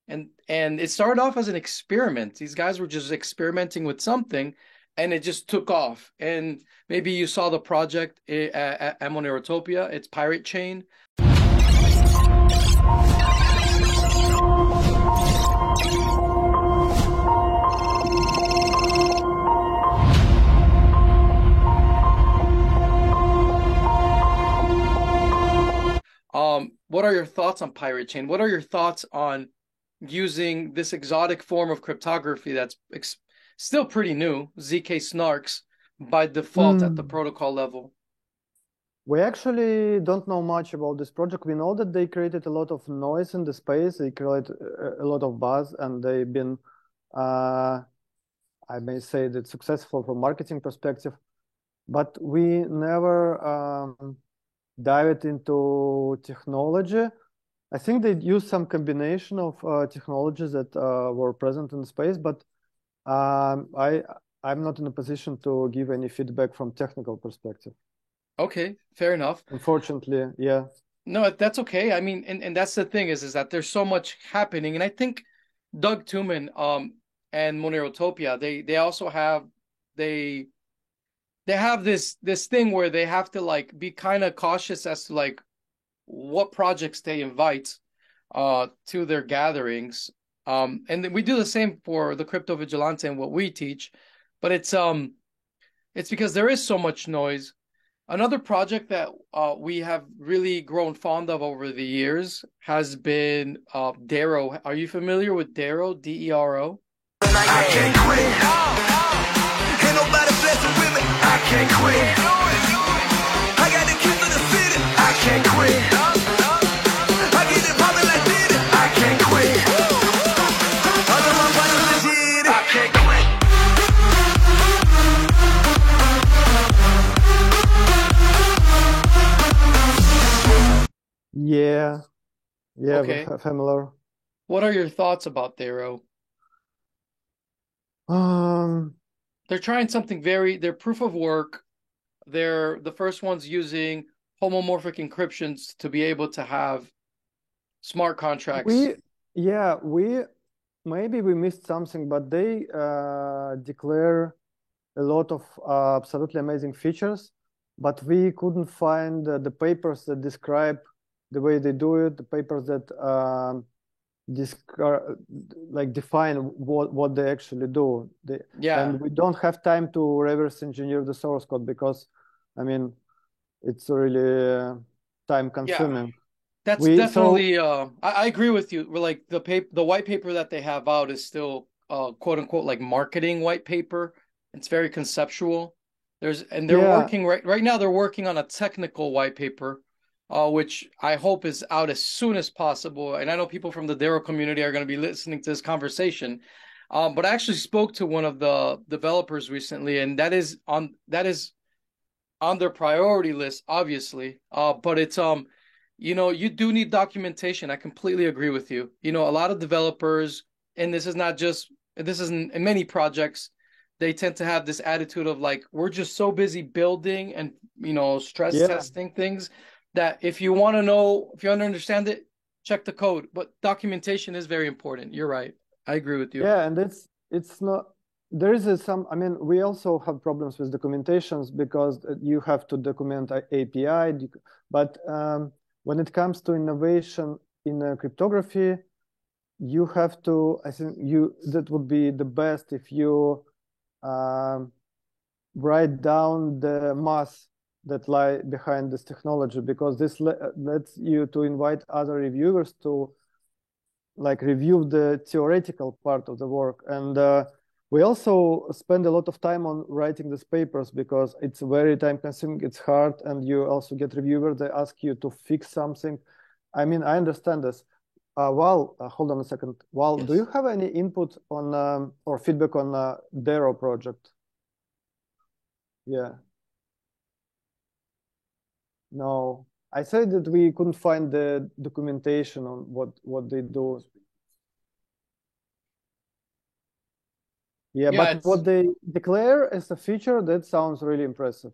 Speaker 3: And it started off as an experiment. These guys were just experimenting with something, and it just took off. And maybe you saw the project at Monerotopia. It's Pirate Chain. What are your thoughts on Pirate Chain? What are your thoughts on using this exotic form of cryptography that's still pretty new, ZK snarks, by default at the protocol level?
Speaker 4: We actually don't know much about this project. We know that they created a lot of noise in the space. They created a lot of buzz, and they've been, I may say, that successful from marketing perspective. But we never dived into technology. I think they used some combination of technologies that were present in the space, but I'm not in a position to give any feedback from technical perspective.
Speaker 3: Okay, fair enough.
Speaker 4: Unfortunately, yeah.
Speaker 3: No, that's okay. I mean, and that's the thing is that there's so much happening, and I think Doug Tuman and Monerotopia, they also have they have this thing where they have to like be kind of cautious as to like what projects they invite to their gatherings. And we do the same for the Crypto Vigilante and what we teach, but it's because there is so much noise. Another project that we have really grown fond of over the years has been Dero. Are you familiar with Dero? Dero?
Speaker 5: I can't quit. Ain't nobody blessing with me. I can't quit. I got the keys to the city. I can't quit. I get it poppin' like Diddy. I can't quit. All of my brothers legit. I can't quit.
Speaker 4: Yeah, yeah,
Speaker 3: Okay.
Speaker 4: familiar.
Speaker 3: What are your thoughts about Dero?
Speaker 4: Um,
Speaker 3: They're trying something they're proof of work. They're the first ones using homomorphic encryptions to be able to have smart contracts.
Speaker 4: we maybe we missed something, but they declare a lot of absolutely amazing features, but we couldn't find the papers that describe the way they do it, the papers that define what they actually do.
Speaker 3: Yeah.
Speaker 4: And we don't have time to reverse engineer the source code because, I mean, it's really time consuming.
Speaker 3: That's definitely I agree with you. We're like the white paper that they have out is still quote unquote like marketing white paper. It's very conceptual. They're working right now they're working on a technical white paper, which I hope is out as soon as possible. And I know people from the Dero community are going to be listening to this conversation. But I actually spoke to one of the developers recently, and that is on their priority list, obviously. But it's you do need documentation. I completely agree with you. A lot of developers, and this is in many projects, they tend to have this attitude of like, we're just so busy building and, stress testing things that if you want to understand it, check the code. But documentation is very important. You're right. I agree with you.
Speaker 4: Yeah, and it's not, there is some, I mean, we also have problems with documentations because you have to document API, but when it comes to innovation in cryptography, you have to, I think that would be the best if you write down the math that lie behind this technology, because this lets you to invite other reviewers to review the theoretical part of the work. And we also spend a lot of time on writing these papers because it's very time consuming, it's hard, and you also get reviewers, they ask you to fix something. I mean, I understand this. Val, hold on a second. Val,
Speaker 3: Yes.
Speaker 4: do you have any input on or feedback on Dero project? Yeah. No, I said that we couldn't find the documentation on what they do. Yeah, but what they declare as a feature, that sounds really impressive.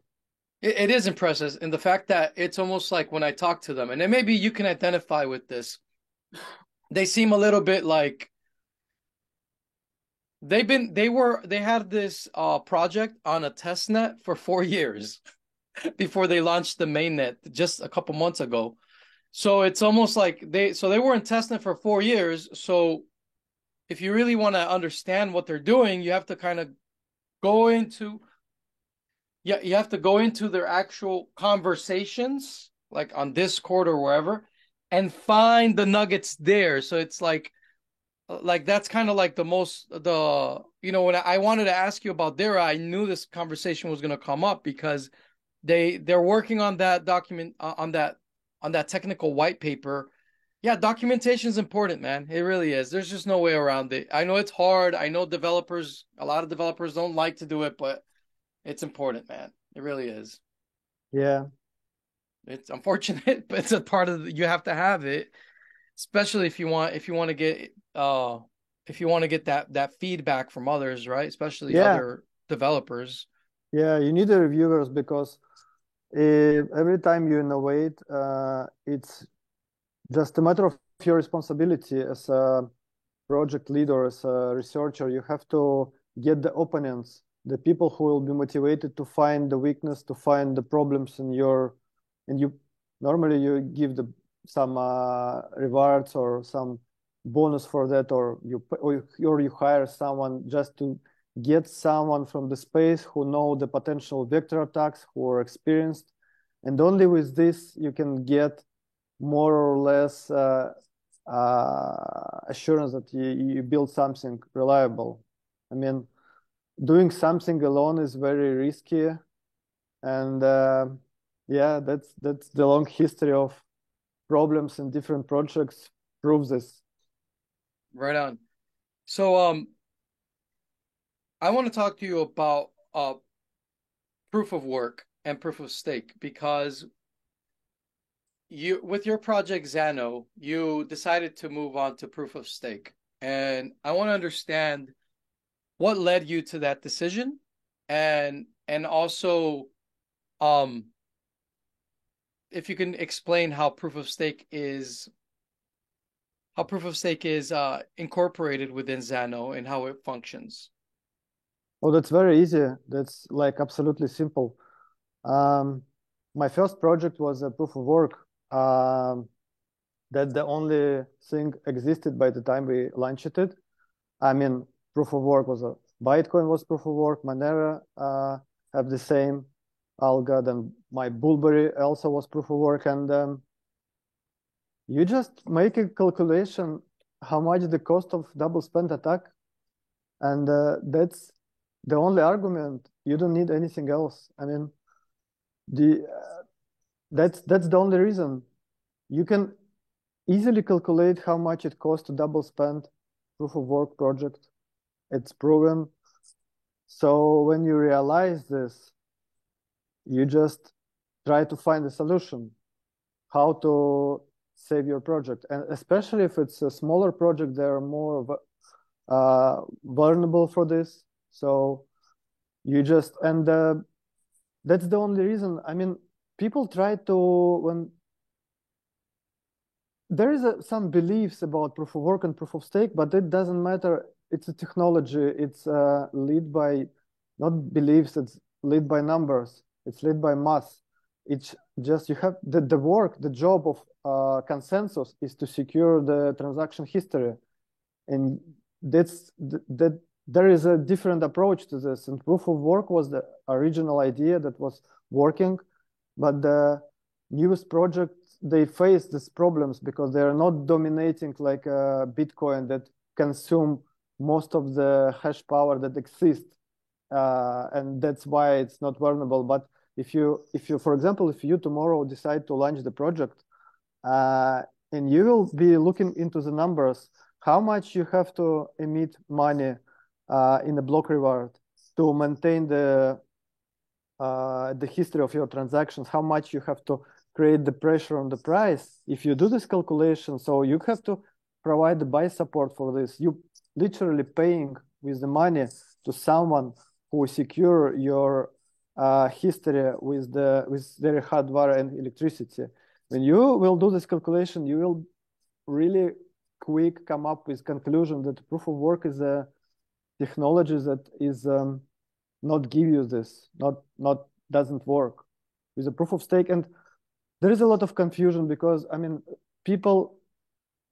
Speaker 3: It is impressive in the fact that it's almost like when I talk to them, and then maybe you can identify with this, they seem a little bit like they had this project on a test net for 4 years before they launched the mainnet just a couple months ago. So it's almost like they were in testnet for 4 years. So if you really want to understand what they're doing, you have to kind of go into their actual conversations, like on Discord or wherever, and find the nuggets there. So it's like that's kind of like when I wanted to ask you about Dero, I knew this conversation was going to come up because they're working on that document on that technical white paper. Yeah, documentation is important, man. It really is. There's just no way around it. I know it's hard. I know a lot of developers don't like to do it, but it's important, man. It really is.
Speaker 4: Yeah.
Speaker 3: It's unfortunate, but it's a part of you have to have it, especially if you want to get that feedback from others, right? Especially other developers.
Speaker 4: Yeah, you need the reviewers because every time you innovate, it's just a matter of your responsibility as a project leader, as a researcher. You have to get the opponents, the people who will be motivated to find the weakness, to find the problems and you normally you give some rewards or some bonus for that, or you hire someone just to get someone from the space who know the potential vector attacks, who are experienced, and only with this you can get more or less assurance that you build something reliable. I mean, doing something alone is very risky, and yeah, that's the long history of problems in different projects proves this.
Speaker 3: Right on. So I want to talk to you about proof of work and proof of stake, because you, with your project Xano, you decided to move on to proof of stake. And I want to understand what led you to that decision, and also if you can explain how proof of stake is incorporated within Xano and how it functions.
Speaker 4: Oh, that's very easy. That's like absolutely simple. My first project was a proof of work. That's the only thing existed by the time we launched it. I mean, proof of work was Bytecoin was proof of work. Monero have the same algo, and my Bullberry also was proof of work. And you just make a calculation how much the cost of double spend attack, and that's the only argument. You don't need anything else. I mean, that's the only reason. You can easily calculate how much it costs to double spend proof of work project. It's proven. So when you realize this, you just try to find a solution, how to save your project. And especially if it's a smaller project, they're more vulnerable for this. So you just, and that's the only reason. I mean, people try to, when there is some beliefs about proof of work and proof of stake, but it doesn't matter. It's a technology. It's led by, not beliefs, it's led by numbers. It's led by math. It's just, you have the work, the job of consensus is to secure the transaction history. And that there is a different approach to this. And proof of work was the original idea that was working, but the newest projects, they face these problems because they are not dominating like Bitcoin that consume most of the hash power that exists, and that's why it's not vulnerable. But if you, for example, if you tomorrow decide to launch the project, and you will be looking into the numbers, how much you have to emit money in the block reward to maintain the history of your transactions, how much you have to create the pressure on the price. If you do this calculation, so you have to provide the buy support for this. You literally paying with the money to someone who secure your history with very hardware and electricity. When you will do this calculation, you will really quick come up with conclusion that proof of work is a technology that is not give you this, not doesn't work with a proof of stake. And there is a lot of confusion because, I mean, people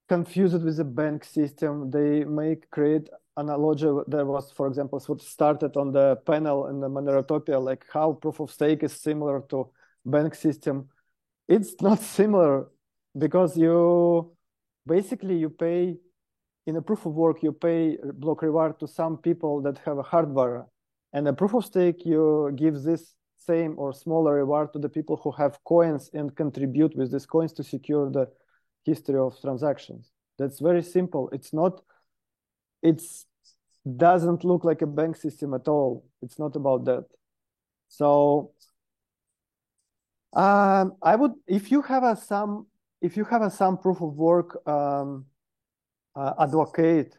Speaker 4: confuse it with the bank system. They create analogy. There was, for example, what started on the panel in the Monerotopia, like how proof of stake is similar to bank system. It's not similar because you pay in a proof of work, you pay block reward to some people that have a hardware, and a proof of stake, you give this same or smaller reward to the people who have coins and contribute with these coins to secure the history of transactions. That's very simple. It doesn't look like a bank system at all. It's not about that. So I would, if you have some proof of work advocate,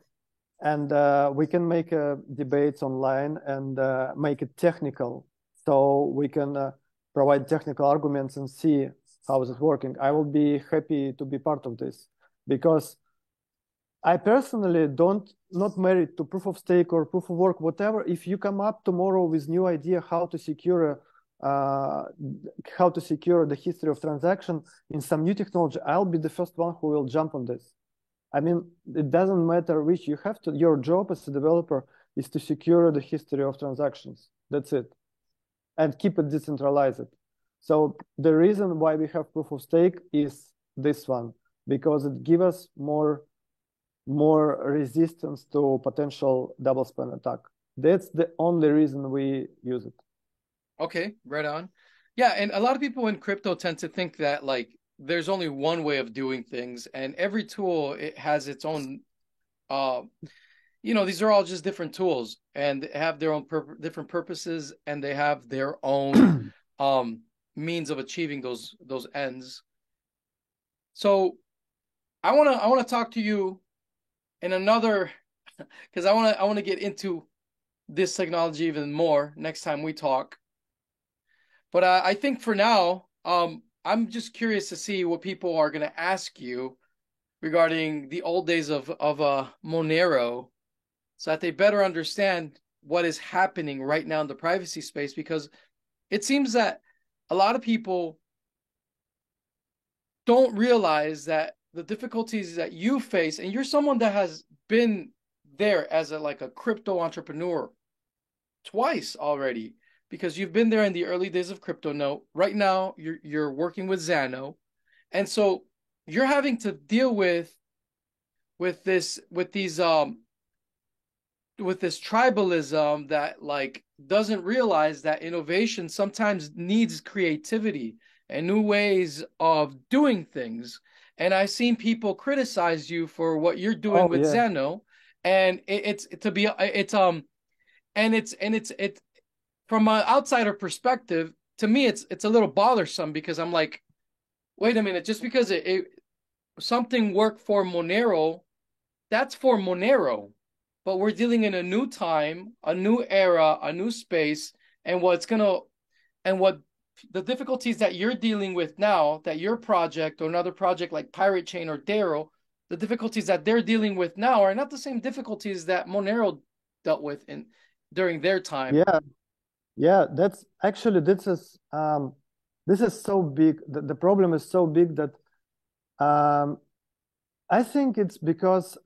Speaker 4: and we can make debates online and make it technical, so we can provide technical arguments and see how is it working. I will be happy to be part of this because I personally not married to proof of stake or proof of work, whatever. If you come up tomorrow with new idea how to secure the history of transaction in some new technology, I'll be the first one who will jump on this. I mean, it doesn't matter which you have to. Your job as a developer is to secure the history of transactions. That's it, and keep it decentralized. So the reason why we have proof of stake is this one, because it gives us more resistance to potential double spend attack. That's the only reason we use it.
Speaker 3: Okay, right on. Yeah, and a lot of people in crypto tend to think that like there's only one way of doing things, and every tool it has its own these are all just different tools and have their own different purposes, and they have their own means of achieving those ends. So I want to talk to you in another because I want to get into this technology even more next time we talk. But I think for now, I'm just curious to see what people are going to ask you regarding the old days of Monero, so that they better understand what is happening right now in the privacy space, because it seems that a lot of people don't realize that the difficulties that you face, and you're someone that has been there as a crypto entrepreneur twice already, because you've been there in the early days of CryptoNote. Right now, you're working with Xano, and so you're having to deal with this tribalism that like doesn't realize that innovation sometimes needs creativity and new ways of doing things. And I've seen people criticize you for what you're doing with Xano, and it's from an outsider perspective, to me, it's a little bothersome, because I'm like, wait a minute, just because something worked for Monero, that's for Monero. But we're dealing in a new time, a new era, a new space, and what the difficulties that you're dealing with now, that your project or another project like Pirate Chain or Daro, the difficulties that they're dealing with now are not the same difficulties that Monero dealt with during their time.
Speaker 4: Yeah, that's actually this is so big. The problem is so big that I think it's because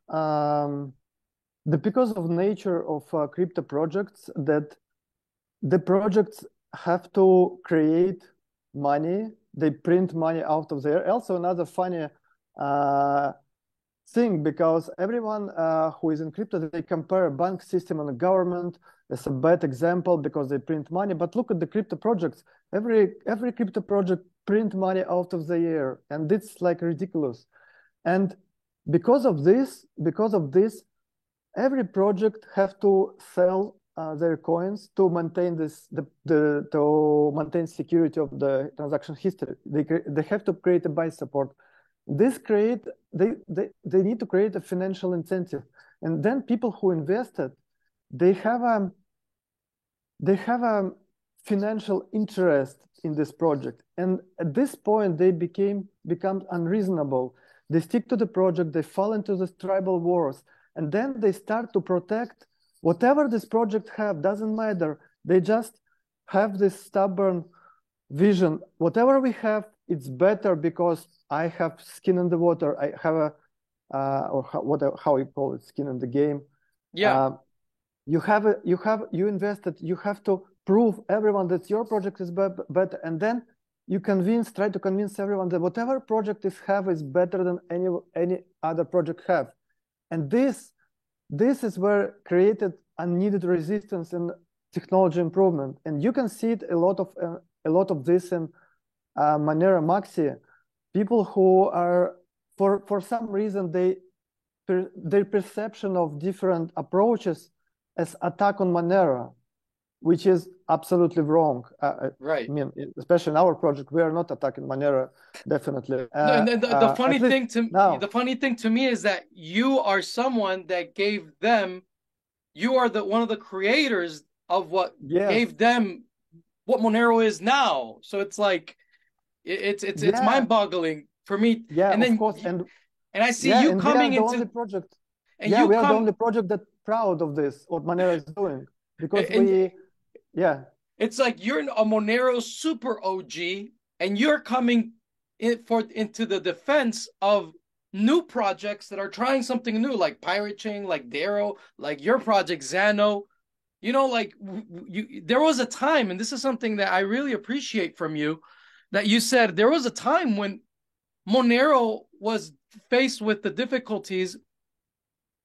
Speaker 4: because of nature of crypto projects, that the projects have to create money. They print money out of there. Also, another funny thing, because everyone who is in crypto, they compare a bank system and a government as a bad example because they print money. But look at the crypto projects. Every crypto project print money out of the air, and it's like ridiculous. And because of this, every project have to sell their coins to maintain to maintain security of the transaction history. They have to create a buy support. They need to create a financial incentive, and then people who invested, they have a financial interest in this project, and at this point they become unreasonable. They stick to the project, they fall into the tribal wars, and then they start to protect whatever this project have. Doesn't matter. They just have this stubborn vision. Whatever we have, it's better because I have skin in the water. I have how you call it, skin in the game.
Speaker 3: Yeah.
Speaker 4: You invested. You have to prove everyone that your project is better, and then you try to convince everyone that whatever project is have is better than any other project have. And this is where created unneeded resistance and technology improvement. And you can see it a lot of this in Monero Maxi. People who are for some reason their perception of different approaches as attack on Monero, which is absolutely wrong.
Speaker 3: Right.
Speaker 4: I mean, especially in our project, we are not attacking Monero, definitely.
Speaker 3: The funny thing to me is that you are someone that gave them. You are one of the creators of what gave them what Monero is now. So it's like it's mind-boggling for me.
Speaker 4: Yeah,
Speaker 3: and then,
Speaker 4: of course. And
Speaker 3: I see you coming into
Speaker 4: the project.
Speaker 3: And
Speaker 4: we are the only project that's proud of this, what Monero is doing, because
Speaker 3: it's like you're a Monero super OG, and you're coming into the defense of new projects that are trying something new, like Pirate Chain, like Darrow, like your project Xano. You know, like there was a time, and this is something that I really appreciate from you, that you said there was a time when Monero was faced with the difficulties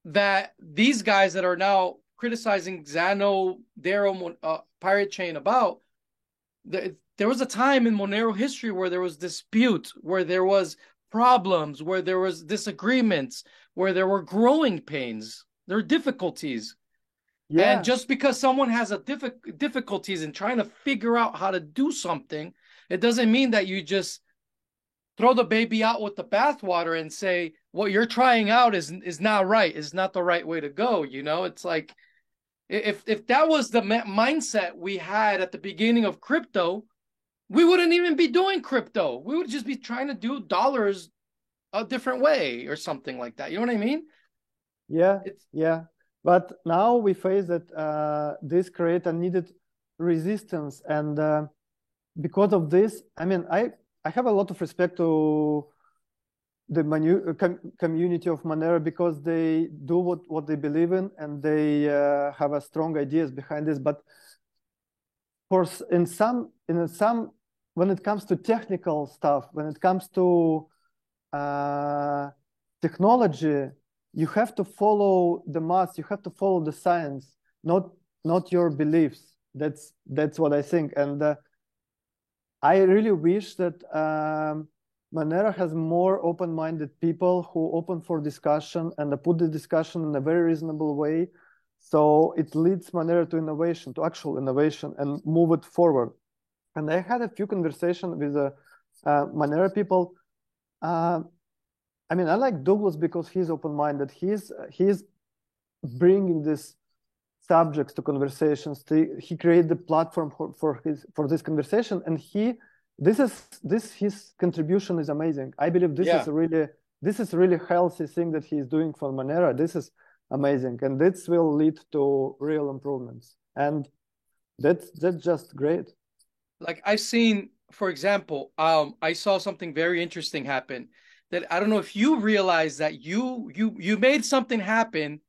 Speaker 3: that these guys that are now criticizing Xano, Darrow, Pirate Chain about. There was a time in Monero history where there was dispute, where there was problems, where there was disagreements, where there were growing pains, there are difficulties.
Speaker 4: Yeah.
Speaker 3: And just because someone has a difficulties in trying to figure out how to do something, it doesn't mean that you just throw the baby out with the bathwater and say what you're trying out is not right, is not the right way to go. You know, it's like if that was the mindset we had at the beginning of crypto, we wouldn't even be doing crypto. We would just be trying to do dollars a different way or something like that. You know what I mean?
Speaker 4: Yeah, yeah. But now we face that this create a needed resistance, and because of this, I mean, I have a lot of respect to the community of Monero, because they do what they believe in, and they have a strong ideas behind this. But for in some when it comes to technical stuff, when it comes to technology, you have to follow the math, you have to follow the science, not your beliefs. That's what I think. And I really wish that Monero has more open-minded people who open for discussion and put the discussion in a very reasonable way, so it leads Monero to innovation, to actual innovation, and move it forward. And I had a few conversations with Monero people. I mean, I like Douglas because he's open-minded. He's bringing these subjects to conversations. He created the platform for this conversation, and his contribution is amazing. I believe this is really healthy thing that he's doing for Monero. This is amazing, and this will lead to real improvements, and that's just great.
Speaker 3: Like I've seen, for example, I saw something very interesting happen, that I don't know if you realize that you made something happen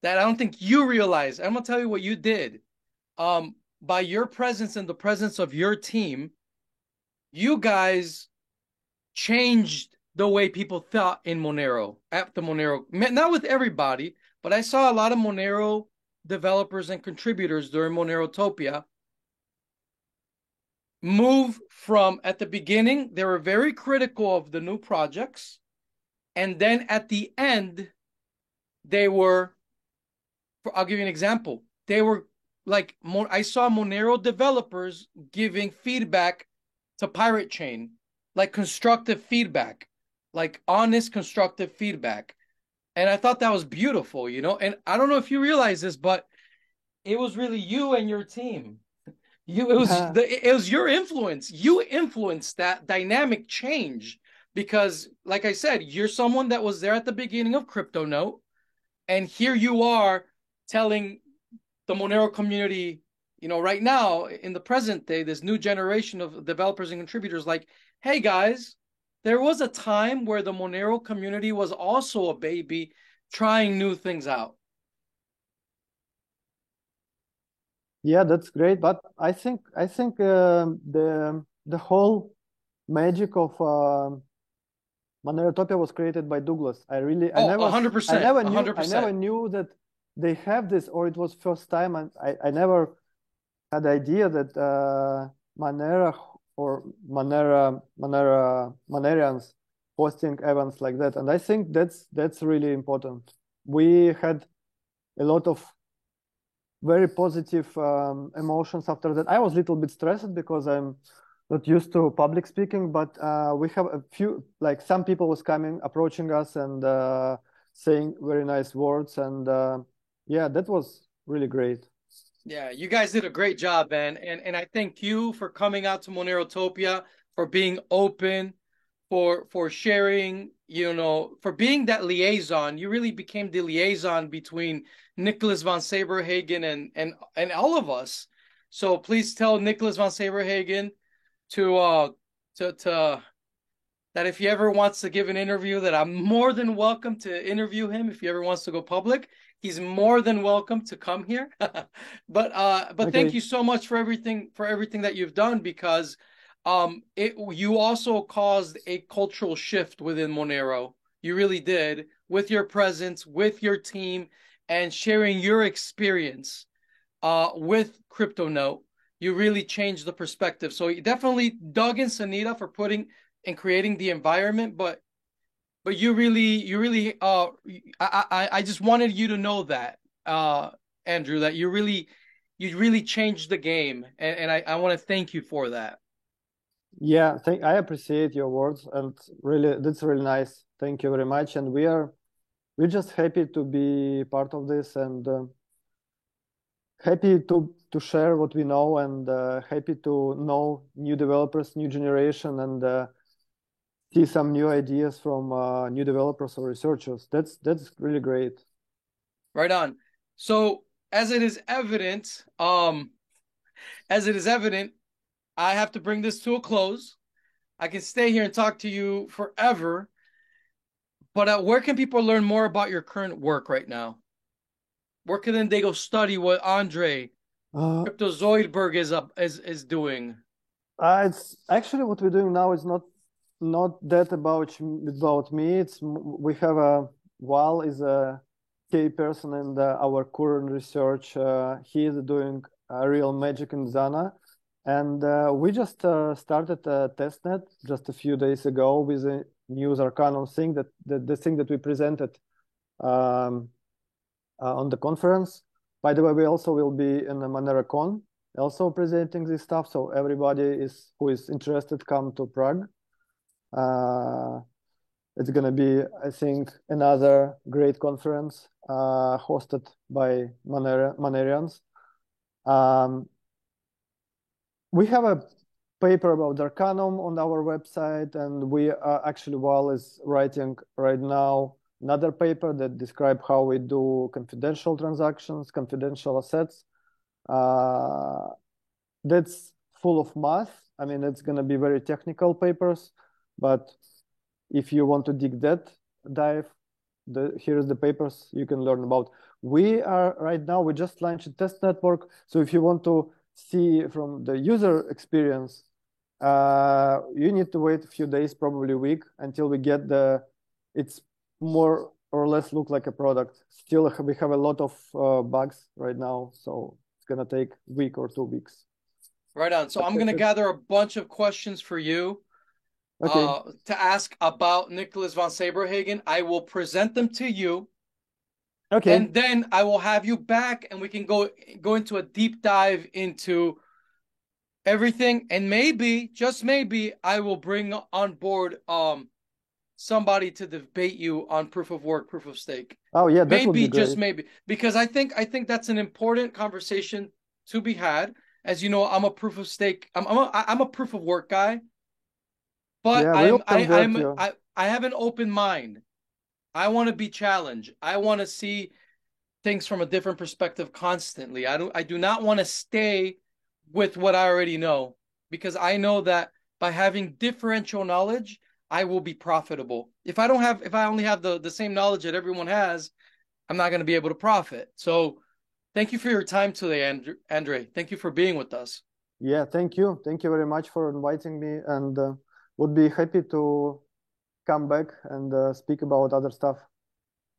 Speaker 3: that I don't think you realize. I'm gonna tell you what you did. By your presence and the presence of your team, you guys changed the way people thought in Monero, at the Monero, not with everybody, but I saw a lot of Monero developers and contributors during Monerotopia move from, at the beginning, they were very critical of the new projects. And then at the end, they were, I'll give you an example. They were like, I saw Monero developers giving feedback to Pirate Chain, like constructive feedback, like honest, constructive feedback. And I thought that was beautiful, you know? And I don't know if you realize this, but it was really you and your team. It was your influence. You influenced that dynamic change, because, like I said, you're someone that was there at the beginning of CryptoNote, and here you are telling the Monero community, you know, right now in the present day, this new generation of developers and contributors, like, hey guys, there was a time where the Monero community was also a baby trying new things out.
Speaker 4: Yeah, that's great. But I think the whole magic of Monerotopia was created by Douglas. I
Speaker 3: 100%.
Speaker 4: I never knew that they have this, or it was first time, and I never had the idea that Monero or Monerians hosting events like that. And I think that's really important. We had a lot of very positive emotions after that. I was a little bit stressed because I'm not used to public speaking, but we have a few, like some people was approaching us and saying very nice words, and yeah, that was really great.
Speaker 3: Yeah, you guys did a great job, man. And I thank you for coming out to Monerotopia, for being open, for sharing, you know, for being that liaison. You really became the liaison between Nicholas von Saberhagen and all of us. So please tell Nicholas von Saberhagen to that if he ever wants to give an interview, that I'm more than welcome to interview him. If he ever wants to go public, he's more than welcome to come here. But thank
Speaker 4: Okay.
Speaker 3: you so much for everything that you've done, because you also caused a cultural shift within Monero. You really did, with your presence, with your team, and sharing your experience with CryptoNote. You really changed the perspective. So definitely Doug and Sanita for putting and creating the environment, but you really I just wanted you to know that, Andrew, that you really changed the game, and I want to thank you for that.
Speaker 4: Yeah, I appreciate your words, and really, that's really nice. Thank you very much. And we're just happy to be part of this, and happy to share what we know, and happy to know new developers, new generation, and see some new ideas from new developers or researchers. That's really great.
Speaker 3: Right on. So as it is evident, I have to bring this to a close. I can stay here and talk to you forever, but where can people learn more about your current work right now? Where can they go study what Andre
Speaker 4: Uh,
Speaker 3: Crypto Zoidberg is doing?
Speaker 4: it's actually what we're doing now is not that about me. We have Val is a key person in our current research. He is doing real magic in Zana, and we just started a testnet just a few days ago with a new Arcanum thing the thing that we presented um, on the conference. By the way, we also will be in the MoneraCon also presenting this stuff. So everybody who is interested, come to Prague. It's going to be, I think, another great conference hosted by Monerians. We have a paper about Arcanum on our website, and we actually, Val is writing right now another paper that describes how we do confidential transactions, confidential assets. That's full of math. I mean, it's going to be very technical papers, but if you want to dig that dive, here's the papers you can learn about. We just launched a test network. So if you want to see from the user experience, you need to wait a few days, probably a week, until we get it's more or less look like a product. Still, we have a lot of bugs right now, so it's gonna take a week or 2 weeks.
Speaker 3: Right on. So I'm gonna gather a bunch of questions for you to ask about Nicholas von Saberhagen. I will present them to you.
Speaker 4: Okay.
Speaker 3: And then I will have you back, and we can go into a deep dive into everything. And maybe, just maybe, I will bring on board somebody to debate you on proof of work, proof of stake.
Speaker 4: Oh yeah, that would be
Speaker 3: maybe,
Speaker 4: great.
Speaker 3: just maybe, because I think that's an important conversation to be had. As you know, I'm a proof of stake. I'm a proof of work guy, but
Speaker 4: yeah,
Speaker 3: I have an open mind. I want to be challenged. I want to see things from a different perspective constantly. I do not want to stay with what I already know, because I know that by having differential knowledge, I will be profitable. If I only have the same knowledge that everyone has, I'm not going to be able to profit. So thank you for your time today, Andre. Thank you for being with us.
Speaker 4: Yeah, thank you. Thank you very much for inviting me, and would be happy to come back and speak about other stuff.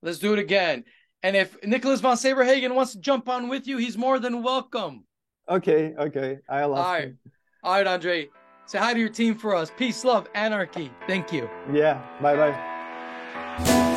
Speaker 3: Let's do it again. And if Nicholas von Saberhagen wants to jump on with you, he's more than welcome.
Speaker 4: Okay. I'll ask him.
Speaker 3: All right, Andre. Say hi to your team for us. Peace, love, anarchy. Thank you.
Speaker 4: Yeah, bye-bye.